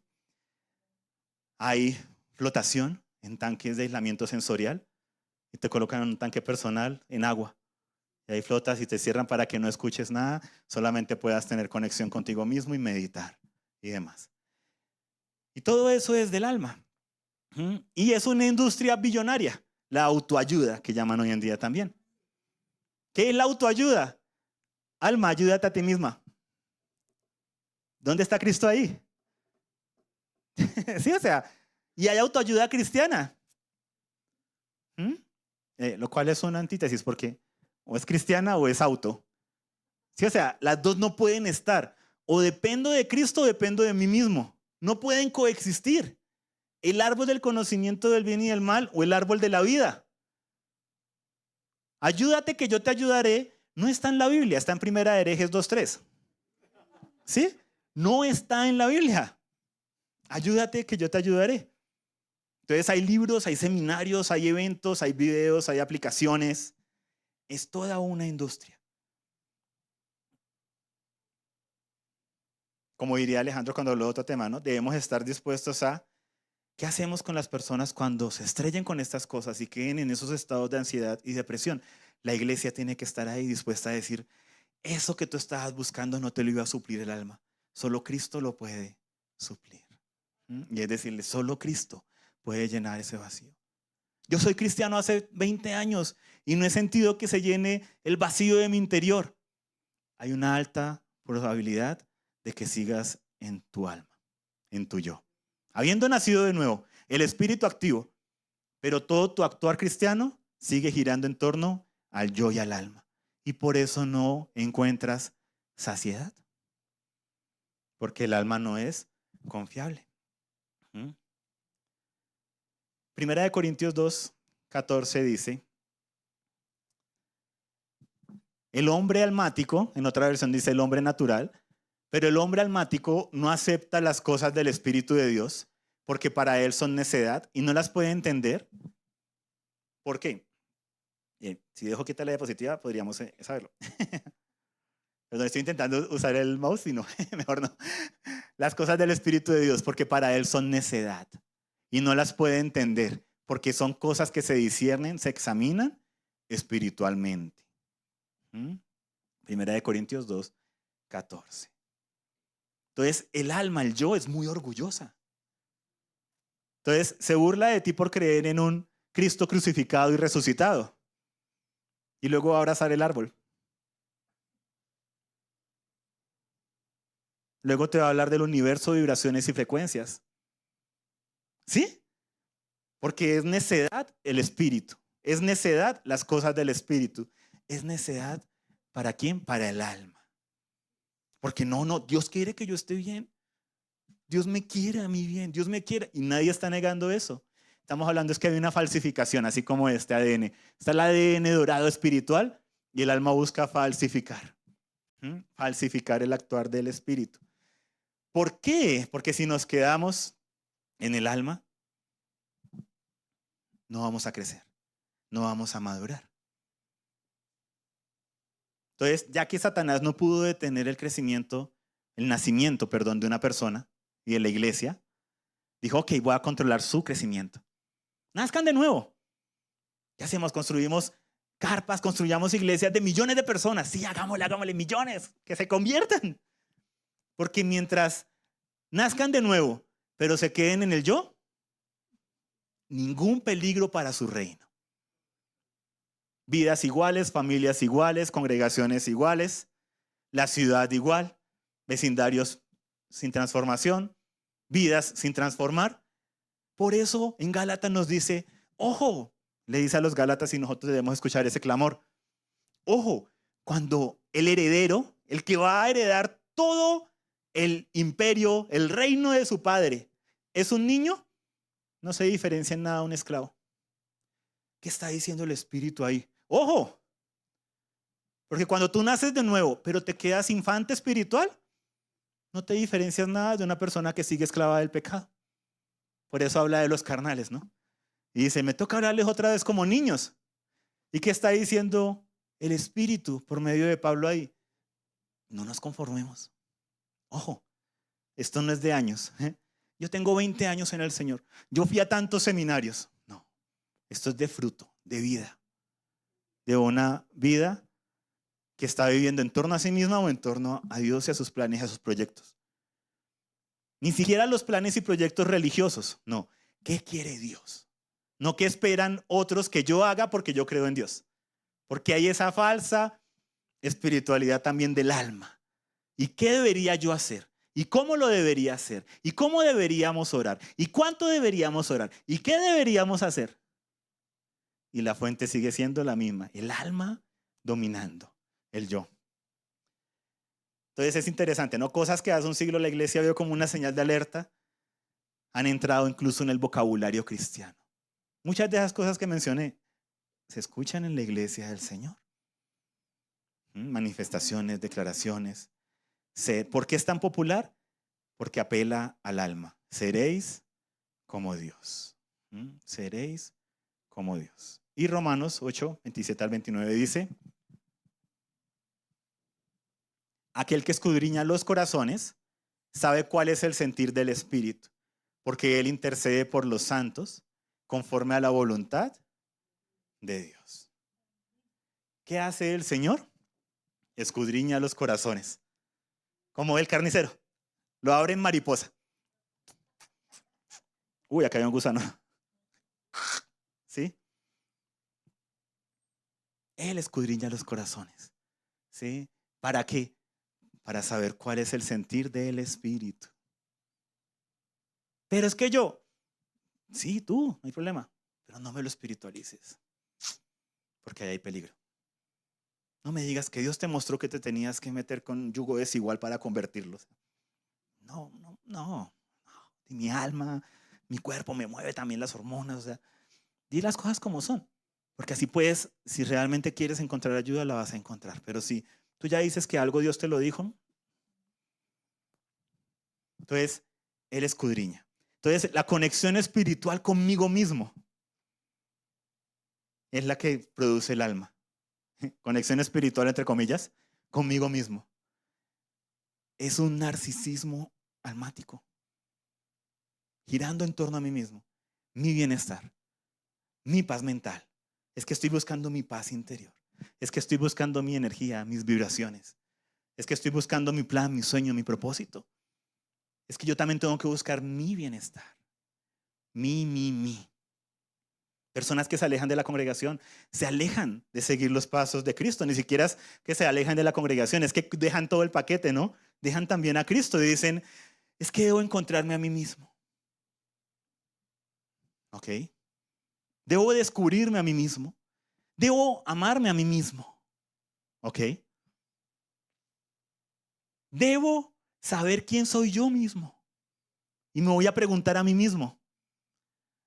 Hay flotación en tanques de aislamiento sensorial y te colocan en un tanque personal en agua. Y ahí flotas y te cierran para que no escuches nada, solamente puedas tener conexión contigo mismo y meditar y demás. Y todo eso es del alma. Y es una industria billonaria, la autoayuda que llaman hoy en día también. ¿Qué es la autoayuda? Alma, ayúdate a ti misma. ¿Dónde está Cristo ahí? Sí, o sea, y hay autoayuda cristiana. Lo cual es una antítesis porque o es cristiana o es auto. Sí, o sea, las dos no pueden estar. O dependo de Cristo o dependo de mí mismo. No pueden coexistir. El árbol del conocimiento del bien y del mal o el árbol de la vida. Ayúdate que yo te ayudaré. No está en la Biblia, está en Primera de Herejes 2:3. ¿Sí? No está en la Biblia. Ayúdate que yo te ayudaré. Entonces hay libros, hay seminarios, hay eventos, hay videos, hay aplicaciones. Es toda una industria. Como diría Alejandro cuando habló de otro tema, ¿no? Debemos estar dispuestos a ¿qué hacemos con las personas cuando se estrellen con estas cosas y queden en esos estados de ansiedad y depresión? La iglesia tiene que estar ahí dispuesta a decir, eso que tú estabas buscando no te lo iba a suplir el alma. Solo Cristo lo puede suplir. Y es decirle, solo Cristo puede llenar ese vacío. Yo soy cristiano hace 20 años y no he sentido que se llene el vacío de mi interior. Hay una alta probabilidad de que sigas en tu alma, en tu yo. Habiendo nacido de nuevo, el espíritu activo, pero todo tu actuar cristiano sigue girando en torno al yo y al alma. Y por eso no encuentras saciedad. Porque el alma no es confiable. Primera de Corintios 2:14 dice, el hombre almático, en otra versión dice el hombre natural, pero el hombre almático no acepta las cosas del Espíritu de Dios porque para él son necedad y no las puede entender. ¿Por qué? Bien, si dejo quitar la diapositiva podríamos saberlo. Pero estoy intentando usar el mouse y no, mejor no. Las cosas del Espíritu de Dios porque para él son necedad y no las puede entender porque son cosas que se disciernen, se examinan espiritualmente. Primera de Corintios 2:14. Entonces, el alma, el yo, es muy orgullosa. Entonces, se burla de ti por creer en un Cristo crucificado y resucitado. Y luego va a abrazar el árbol. Luego te va a hablar del universo, vibraciones y frecuencias. ¿Sí? Porque es necedad el espíritu. Es necedad las cosas del espíritu. Es necedad ¿para quién? Para el alma. Porque no, Dios quiere que yo esté bien. Dios me quiere a mí bien, Dios me quiere y nadie está negando eso. Estamos hablando es que hay una falsificación, así como este ADN. Está el ADN dorado espiritual y el alma busca falsificar. Falsificar el actuar del espíritu. ¿Por qué? Porque si nos quedamos en el alma, no vamos a crecer, no vamos a madurar. Entonces, ya que Satanás no pudo detener el nacimiento, de una persona y de la iglesia, dijo, ok, voy a controlar su crecimiento. Nazcan de nuevo. ¿Qué hacemos? Construimos carpas, construyamos iglesias de millones de personas. Sí, hagámosle millones, que se conviertan. Porque mientras nazcan de nuevo, pero se queden en el yo, ningún peligro para su reino. Vidas iguales, familias iguales, congregaciones iguales, la ciudad igual, vecindarios sin transformación, vidas sin transformar. Por eso en Gálatas nos dice, ojo, le dice a los Gálatas y nosotros debemos escuchar ese clamor. Ojo, cuando el heredero, el que va a heredar todo el imperio, el reino de su padre, es un niño, no se diferencia en nada a un esclavo. ¿Qué está diciendo el Espíritu ahí? Ojo, Porque cuando tú naces de nuevo, pero te quedas infante espiritual, no te diferencias nada de una persona que sigue esclava del pecado. Por eso habla de los carnales, ¿no? Y dice, me toca hablarles otra vez como niños. ¿Y qué está diciendo el Espíritu por medio de Pablo ahí? No nos conformemos. Ojo, esto no es de años. Yo tengo 20 años en el Señor. Yo fui a tantos seminarios. No, esto es de fruto, de vida. De una vida que está viviendo en torno a sí misma o en torno a Dios y a sus planes y a sus proyectos. Ni siquiera los planes y proyectos religiosos. No, ¿qué quiere Dios? No qué esperan otros que yo haga porque yo creo en Dios. Porque hay esa falsa espiritualidad también del alma. ¿Y qué debería yo hacer? ¿Y cómo lo debería hacer? ¿Y cómo deberíamos orar? ¿Y cuánto deberíamos orar? ¿Y qué deberíamos hacer? Y la fuente sigue siendo la misma, el alma dominando el yo. Entonces es interesante, ¿no? Cosas que hace un siglo la iglesia vio como una señal de alerta, han entrado incluso en el vocabulario cristiano. Muchas de esas cosas que mencioné se escuchan en la iglesia del Señor. Manifestaciones, declaraciones. ¿Por qué es tan popular? Porque apela al alma. Seréis como Dios. Seréis como Dios. Y Romanos 8, 27 al 29 dice, aquel que escudriña los corazones sabe cuál es el sentir del Espíritu, porque Él intercede por los santos conforme a la voluntad de Dios. ¿Qué hace el Señor? Escudriña los corazones, como el carnicero. Lo abre en mariposa. Uy, acá hay un gusano. ¿Sí? Él escudriña los corazones. ¿Sí? ¿Para qué? Para saber cuál es el sentir del Espíritu. Pero es que yo, sí, tú, no hay problema, pero no me lo espiritualices, porque ahí hay peligro. No me digas que Dios te mostró que te tenías que meter con yugo desigual para convertirlos. No. Y mi alma, mi cuerpo me mueve también las hormonas. O sea, di las cosas como son. Porque así puedes, si realmente quieres encontrar ayuda, la vas a encontrar. Pero si tú ya dices que algo Dios te lo dijo, entonces Él escudriña. Entonces la conexión espiritual conmigo mismo es la que produce el alma. Conexión espiritual, entre comillas, conmigo mismo. Es un narcisismo almático, girando en torno a mí mismo, mi bienestar, mi paz mental. Es que estoy buscando mi paz interior. Es que estoy buscando mi energía, mis vibraciones. Es que estoy buscando mi plan, mi sueño, mi propósito. Es que yo también tengo que buscar mi bienestar. Mi. Personas que se alejan de la congregación, se alejan de seguir los pasos de Cristo. Ni siquiera es que se alejan de la congregación, es que dejan todo el paquete, ¿no? Dejan también a Cristo y dicen, es que debo encontrarme a mí mismo. ¿Ok? Debo descubrirme a mí mismo. Debo amarme a mí mismo. ¿Ok? Debo saber quién soy yo mismo. Y me voy a preguntar a mí mismo.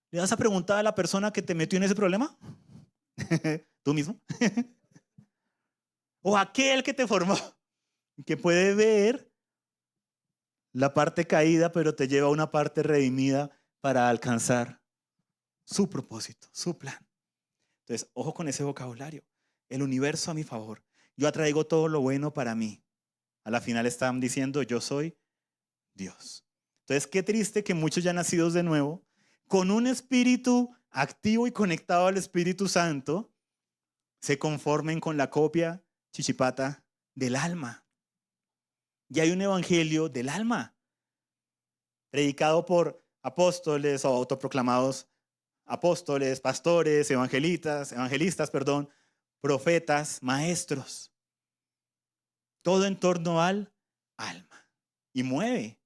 ¿Le vas a preguntar a la persona que te metió en ese problema? ¿Tú mismo? ¿O aquel que te formó? Que puede ver la parte caída, pero te lleva a una parte redimida para alcanzar su propósito, su plan. Entonces, ojo con ese vocabulario. El universo a mi favor. Yo atraigo todo lo bueno para mí. A la final están diciendo, yo soy Dios. Entonces, qué triste que muchos ya nacidos de nuevo, con un espíritu activo y conectado al Espíritu Santo, se conformen con la copia chichipata del alma. Y hay un evangelio del alma, predicado por apóstoles o autoproclamados apóstoles, pastores, evangelistas, profetas, maestros. Todo en torno al alma. Y mueve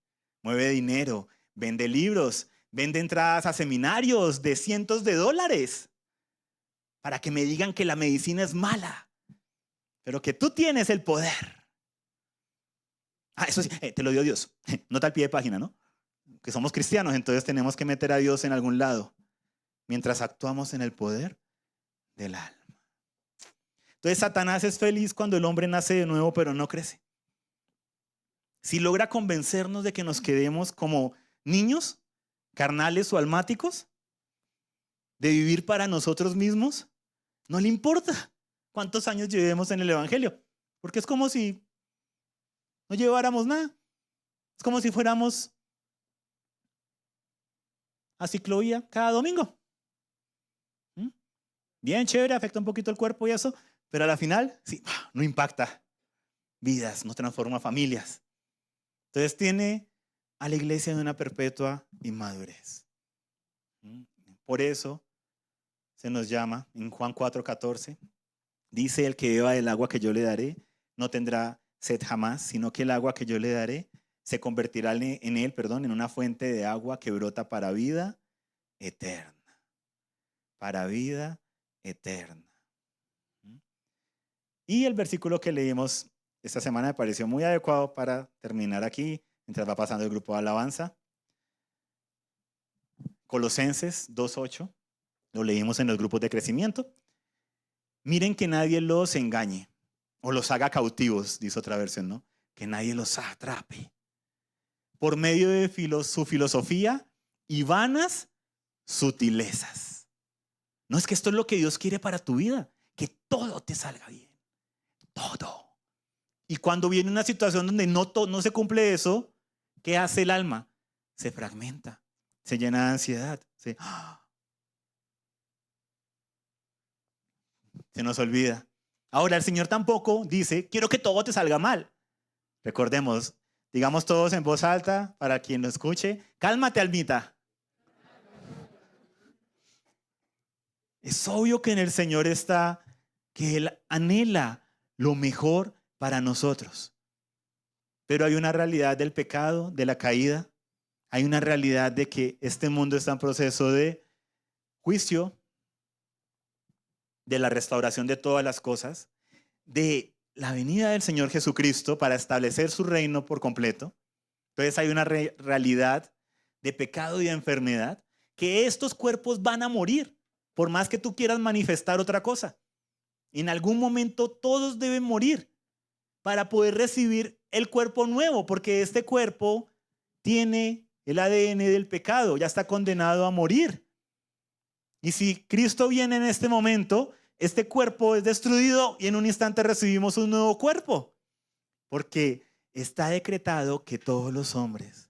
dinero, vende libros, vende entradas a seminarios de cientos de dólares para que me digan que la medicina es mala, pero que tú tienes el poder. Eso sí, te lo dio Dios. Nota al pie de página, ¿no? Que somos cristianos, entonces tenemos que meter a Dios en algún lado, mientras actuamos en el poder del alma. Entonces Satanás es feliz cuando el hombre nace de nuevo, pero no crece. Si logra convencernos de que nos quedemos como niños, carnales o almáticos, de vivir para nosotros mismos, no le importa cuántos años llevemos en el evangelio, porque es como si no lleváramos nada. Es como si fuéramos a ciclovía cada domingo. Bien chévere, afecta un poquito el cuerpo y eso, pero a la final, sí, no impacta vidas, no transforma familias. Entonces tiene a la iglesia en una perpetua inmadurez. Por eso se nos llama, en Juan 4:14, dice: el que beba del agua que yo le daré no tendrá sed jamás, sino que el agua que yo le daré se convertirá en él, en una fuente de agua que brota para vida eterna. Para vida eterna. Y el versículo que leímos esta semana me pareció muy adecuado para terminar aquí, mientras va pasando el grupo de alabanza. Colosenses 2:8, lo leímos en los grupos de crecimiento. Miren que nadie los engañe o los haga cautivos, dice otra versión, ¿no? Que nadie los atrape por medio de su filosofía y vanas sutilezas. No, es que esto es lo que Dios quiere para tu vida, que todo te salga bien, todo. Y cuando viene una situación donde no se cumple eso, ¿qué hace el alma? Se fragmenta, se llena de ansiedad, se nos olvida. Ahora, el Señor tampoco dice: quiero que todo te salga mal. Recordemos, digamos todos en voz alta, para quien lo escuche: cálmate, almita. Es obvio que en el Señor está que Él anhela lo mejor para nosotros. Pero hay una realidad del pecado, de la caída. Hay una realidad de que este mundo está en proceso de juicio, de la restauración de todas las cosas, de la venida del Señor Jesucristo para establecer su reino por completo. Entonces hay una realidad de pecado y de enfermedad, que estos cuerpos van a morir, por más que tú quieras manifestar otra cosa. En algún momento todos deben morir para poder recibir el cuerpo nuevo, porque este cuerpo tiene el ADN del pecado, ya está condenado a morir. Y si Cristo viene en este momento, este cuerpo es destruido y en un instante recibimos un nuevo cuerpo, porque está decretado que todos los hombres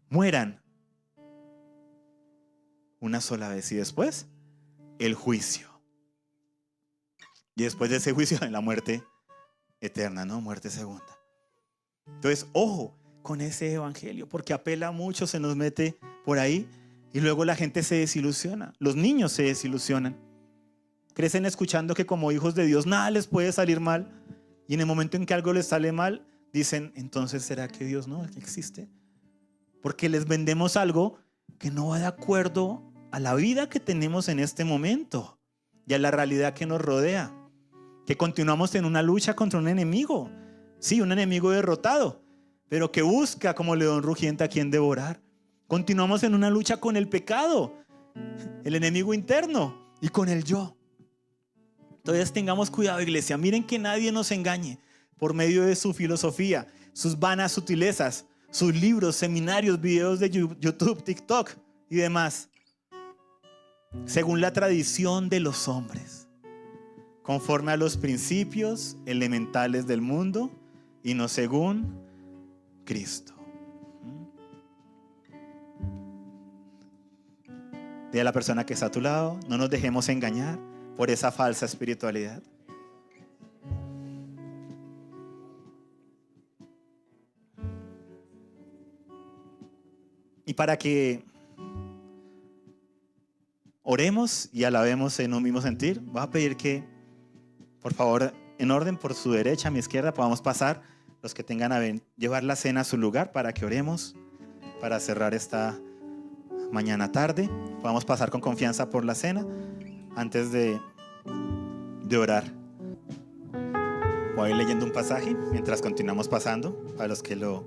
mueran una sola vez, y después el juicio. Y después de ese juicio, la muerte eterna, ¿no? Muerte segunda. Entonces, ojo con ese evangelio, porque apela mucho, se nos mete por ahí y luego la gente se desilusiona. Los niños se desilusionan. Crecen escuchando que como hijos de Dios nada les puede salir mal, y en el momento en que algo les sale mal, dicen: entonces ¿será que Dios no existe? Porque les vendemos algo que no va de acuerdo a la vida que tenemos en este momento y a la realidad que nos rodea, que continuamos en una lucha contra un enemigo, sí, un enemigo derrotado, pero que busca como león rugiente a quien devorar. Continuamos en una lucha con el pecado, el enemigo interno, y con el yo. Entonces tengamos cuidado, iglesia. Miren que nadie nos engañe por medio de su filosofía, sus vanas sutilezas, sus libros, seminarios, videos de YouTube, TikTok y demás, según la tradición de los hombres, conforme a los principios elementales del mundo y no según Cristo. Dile a la persona que está a tu lado: no nos dejemos engañar por esa falsa espiritualidad. Y para que oremos y alabemos en un mismo sentir, voy a pedir que, por favor, en orden, por su derecha, a mi izquierda, podamos pasar los que tengan a llevar la cena a su lugar, para que oremos, para cerrar esta mañana tarde. Podamos pasar con confianza por la cena antes de orar. Voy a ir leyendo un pasaje mientras continuamos pasando, para los que lo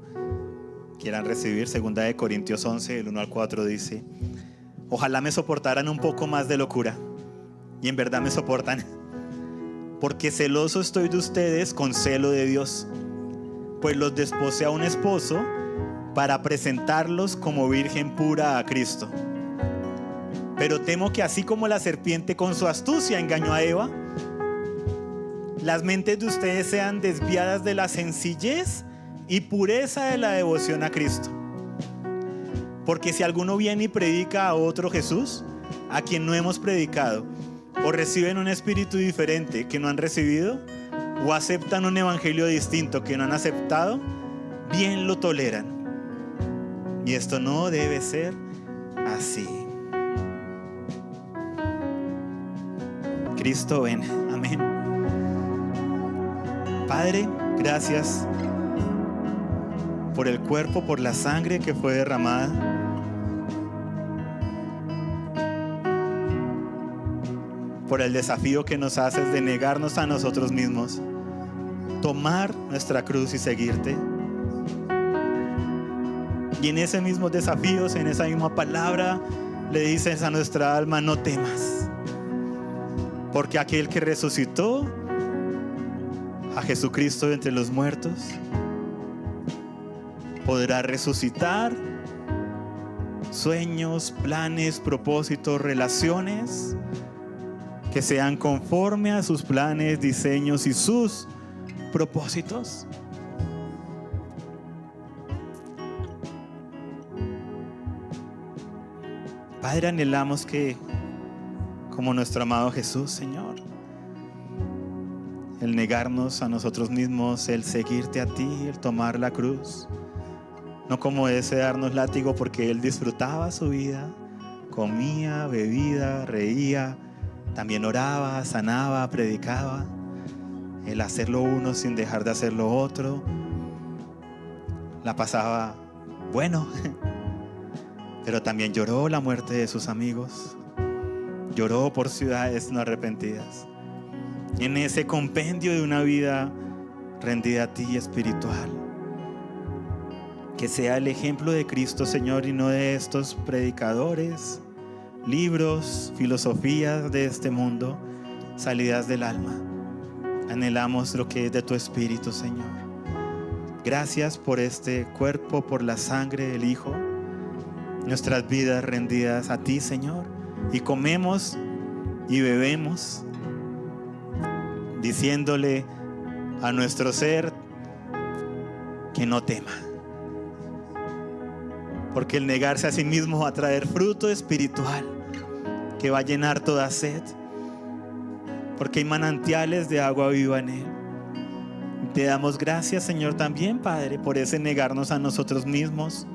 quieran recibir. 2 Corintios 11, el 1 al 4 dice: ojalá me soportaran un poco más de locura, y en verdad me soportan, porque celoso estoy de ustedes con celo de Dios, pues los desposé a un esposo para presentarlos como virgen pura a Cristo. Pero temo que así como la serpiente con su astucia engañó a Eva, las mentes de ustedes sean desviadas de la sencillez y pureza de la devoción a Cristo. Porque si alguno viene y predica a otro Jesús, a quien no hemos predicado, o reciben un espíritu diferente que no han recibido, o aceptan un evangelio distinto que no han aceptado, bien lo toleran. Y esto no debe ser así. Cristo ven. Amén. Padre, gracias por el cuerpo, por la sangre que fue derramada. Por el desafío que nos haces de negarnos a nosotros mismos, tomar nuestra cruz y seguirte. Y en ese mismo desafío, en esa misma palabra, le dices a nuestra alma: no temas, porque aquel que resucitó a Jesucristo de entre los muertos podrá resucitar sueños, planes, propósitos, relaciones que sean conforme a sus planes, diseños y sus propósitos. Padre, anhelamos que, como nuestro amado Jesús, Señor, el negarnos a nosotros mismos, el seguirte a ti, el tomar la cruz, no como ese darnos látigo, porque Él disfrutaba su vida, comía, bebía, reía, también oraba, sanaba, predicaba, el hacerlo uno sin dejar de hacer lo otro, la pasaba bueno, pero también lloró la muerte de sus amigos, lloró por ciudades no arrepentidas, en ese compendio de una vida rendida a ti espiritual. Que sea el ejemplo de Cristo, Señor, y no de estos predicadores, libros, filosofías de este mundo, salidas del alma. Anhelamos lo que es de tu Espíritu, Señor. Gracias por este cuerpo, por la sangre del Hijo, nuestras vidas rendidas a ti, Señor, y comemos y bebemos diciéndole a nuestro ser que no tema, porque el negarse a sí mismo va a traer fruto espiritual que va a llenar toda sed, porque hay manantiales de agua viva en Él. Te damos gracias, Señor, también, Padre, por ese negarnos a nosotros mismos,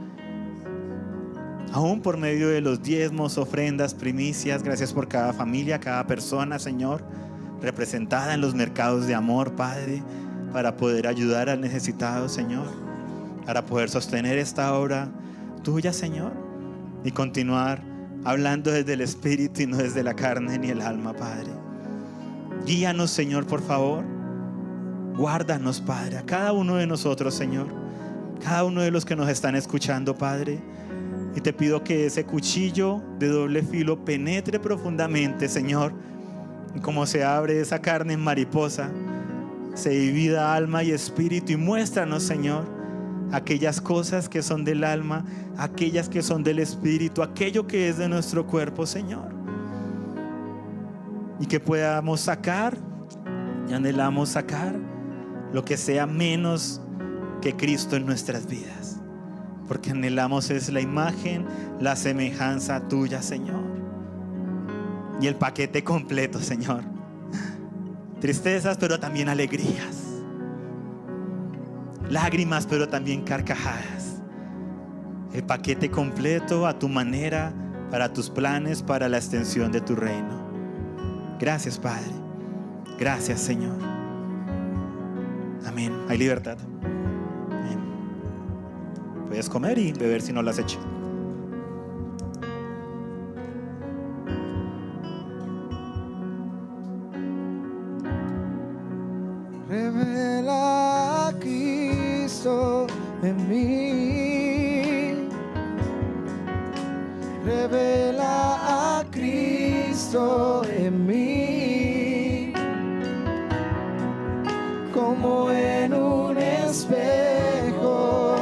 aún por medio de los diezmos, ofrendas, primicias. Gracias por cada familia, cada persona, Señor, representada en los mercados de amor, Padre, para poder ayudar al necesitado, Señor, para poder sostener esta obra tuya, Señor, y continuar hablando desde el Espíritu y no desde la carne ni el alma, Padre. Guíanos, Señor, por favor. Guárdanos, Padre, a cada uno de nosotros, Señor, cada uno de los que nos están escuchando, Padre. Y te pido que ese cuchillo de doble filo penetre profundamente, Señor, y como se abre esa carne en mariposa, se divida alma y espíritu, y muéstranos, Señor, aquellas cosas que son del alma, aquellas que son del espíritu, aquello que es de nuestro cuerpo, Señor, y que podamos sacar, y anhelamos sacar lo que sea menos que Cristo en nuestras vidas, porque anhelamos es la imagen, la semejanza tuya, Señor, y el paquete completo, Señor. Tristezas, pero también alegrías, lágrimas, pero también carcajadas. El paquete completo a tu manera, para tus planes, para la extensión de tu reino. Gracias, Padre. Gracias, Señor. Amén. Hay libertad. Amén. Puedes comer y beber si no lo has hecho. Revela a Cristo en mí. Revela a Cristo en mí. como en un espejo.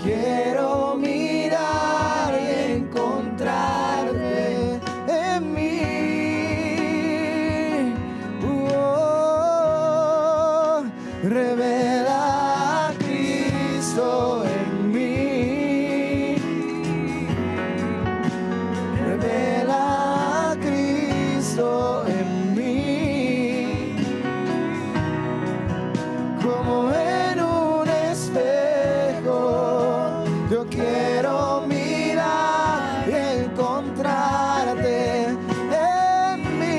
Quiero mirar y encontrarte en mí. Revela a Cristo en mí. Revela a Cristo en mí. Como en un espejo, yo quiero mirar y encontrarte en mí.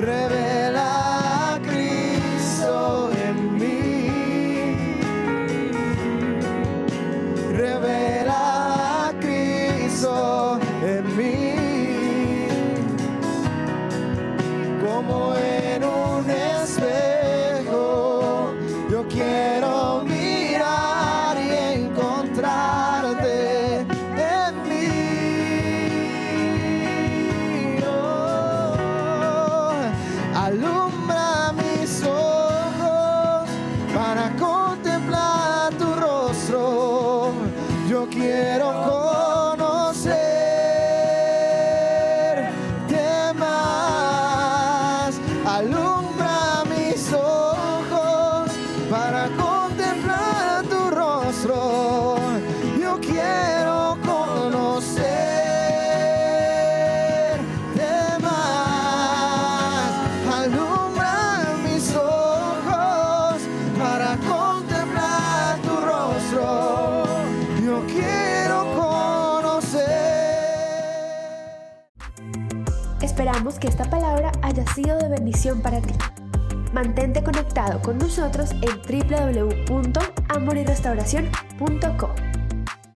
Revela a Cristo en mí. Revela a Cristo en mí. Como en un espejo, yo quiero mirar y encontrarte en mí. Alumbra mis ojos para contemplar tu rostro. Yo quiero conocerte más. Alumbra mis ojos para contemplar tu rostro. Yo quiero conocerte más. Alumbra mis ojos para contemplar tu rostro. Yo quiero conocer. Esperamos que esta palabra haya sido de bendición para ti. Mantente conectado con nosotros en www.amoryrestauracion.co.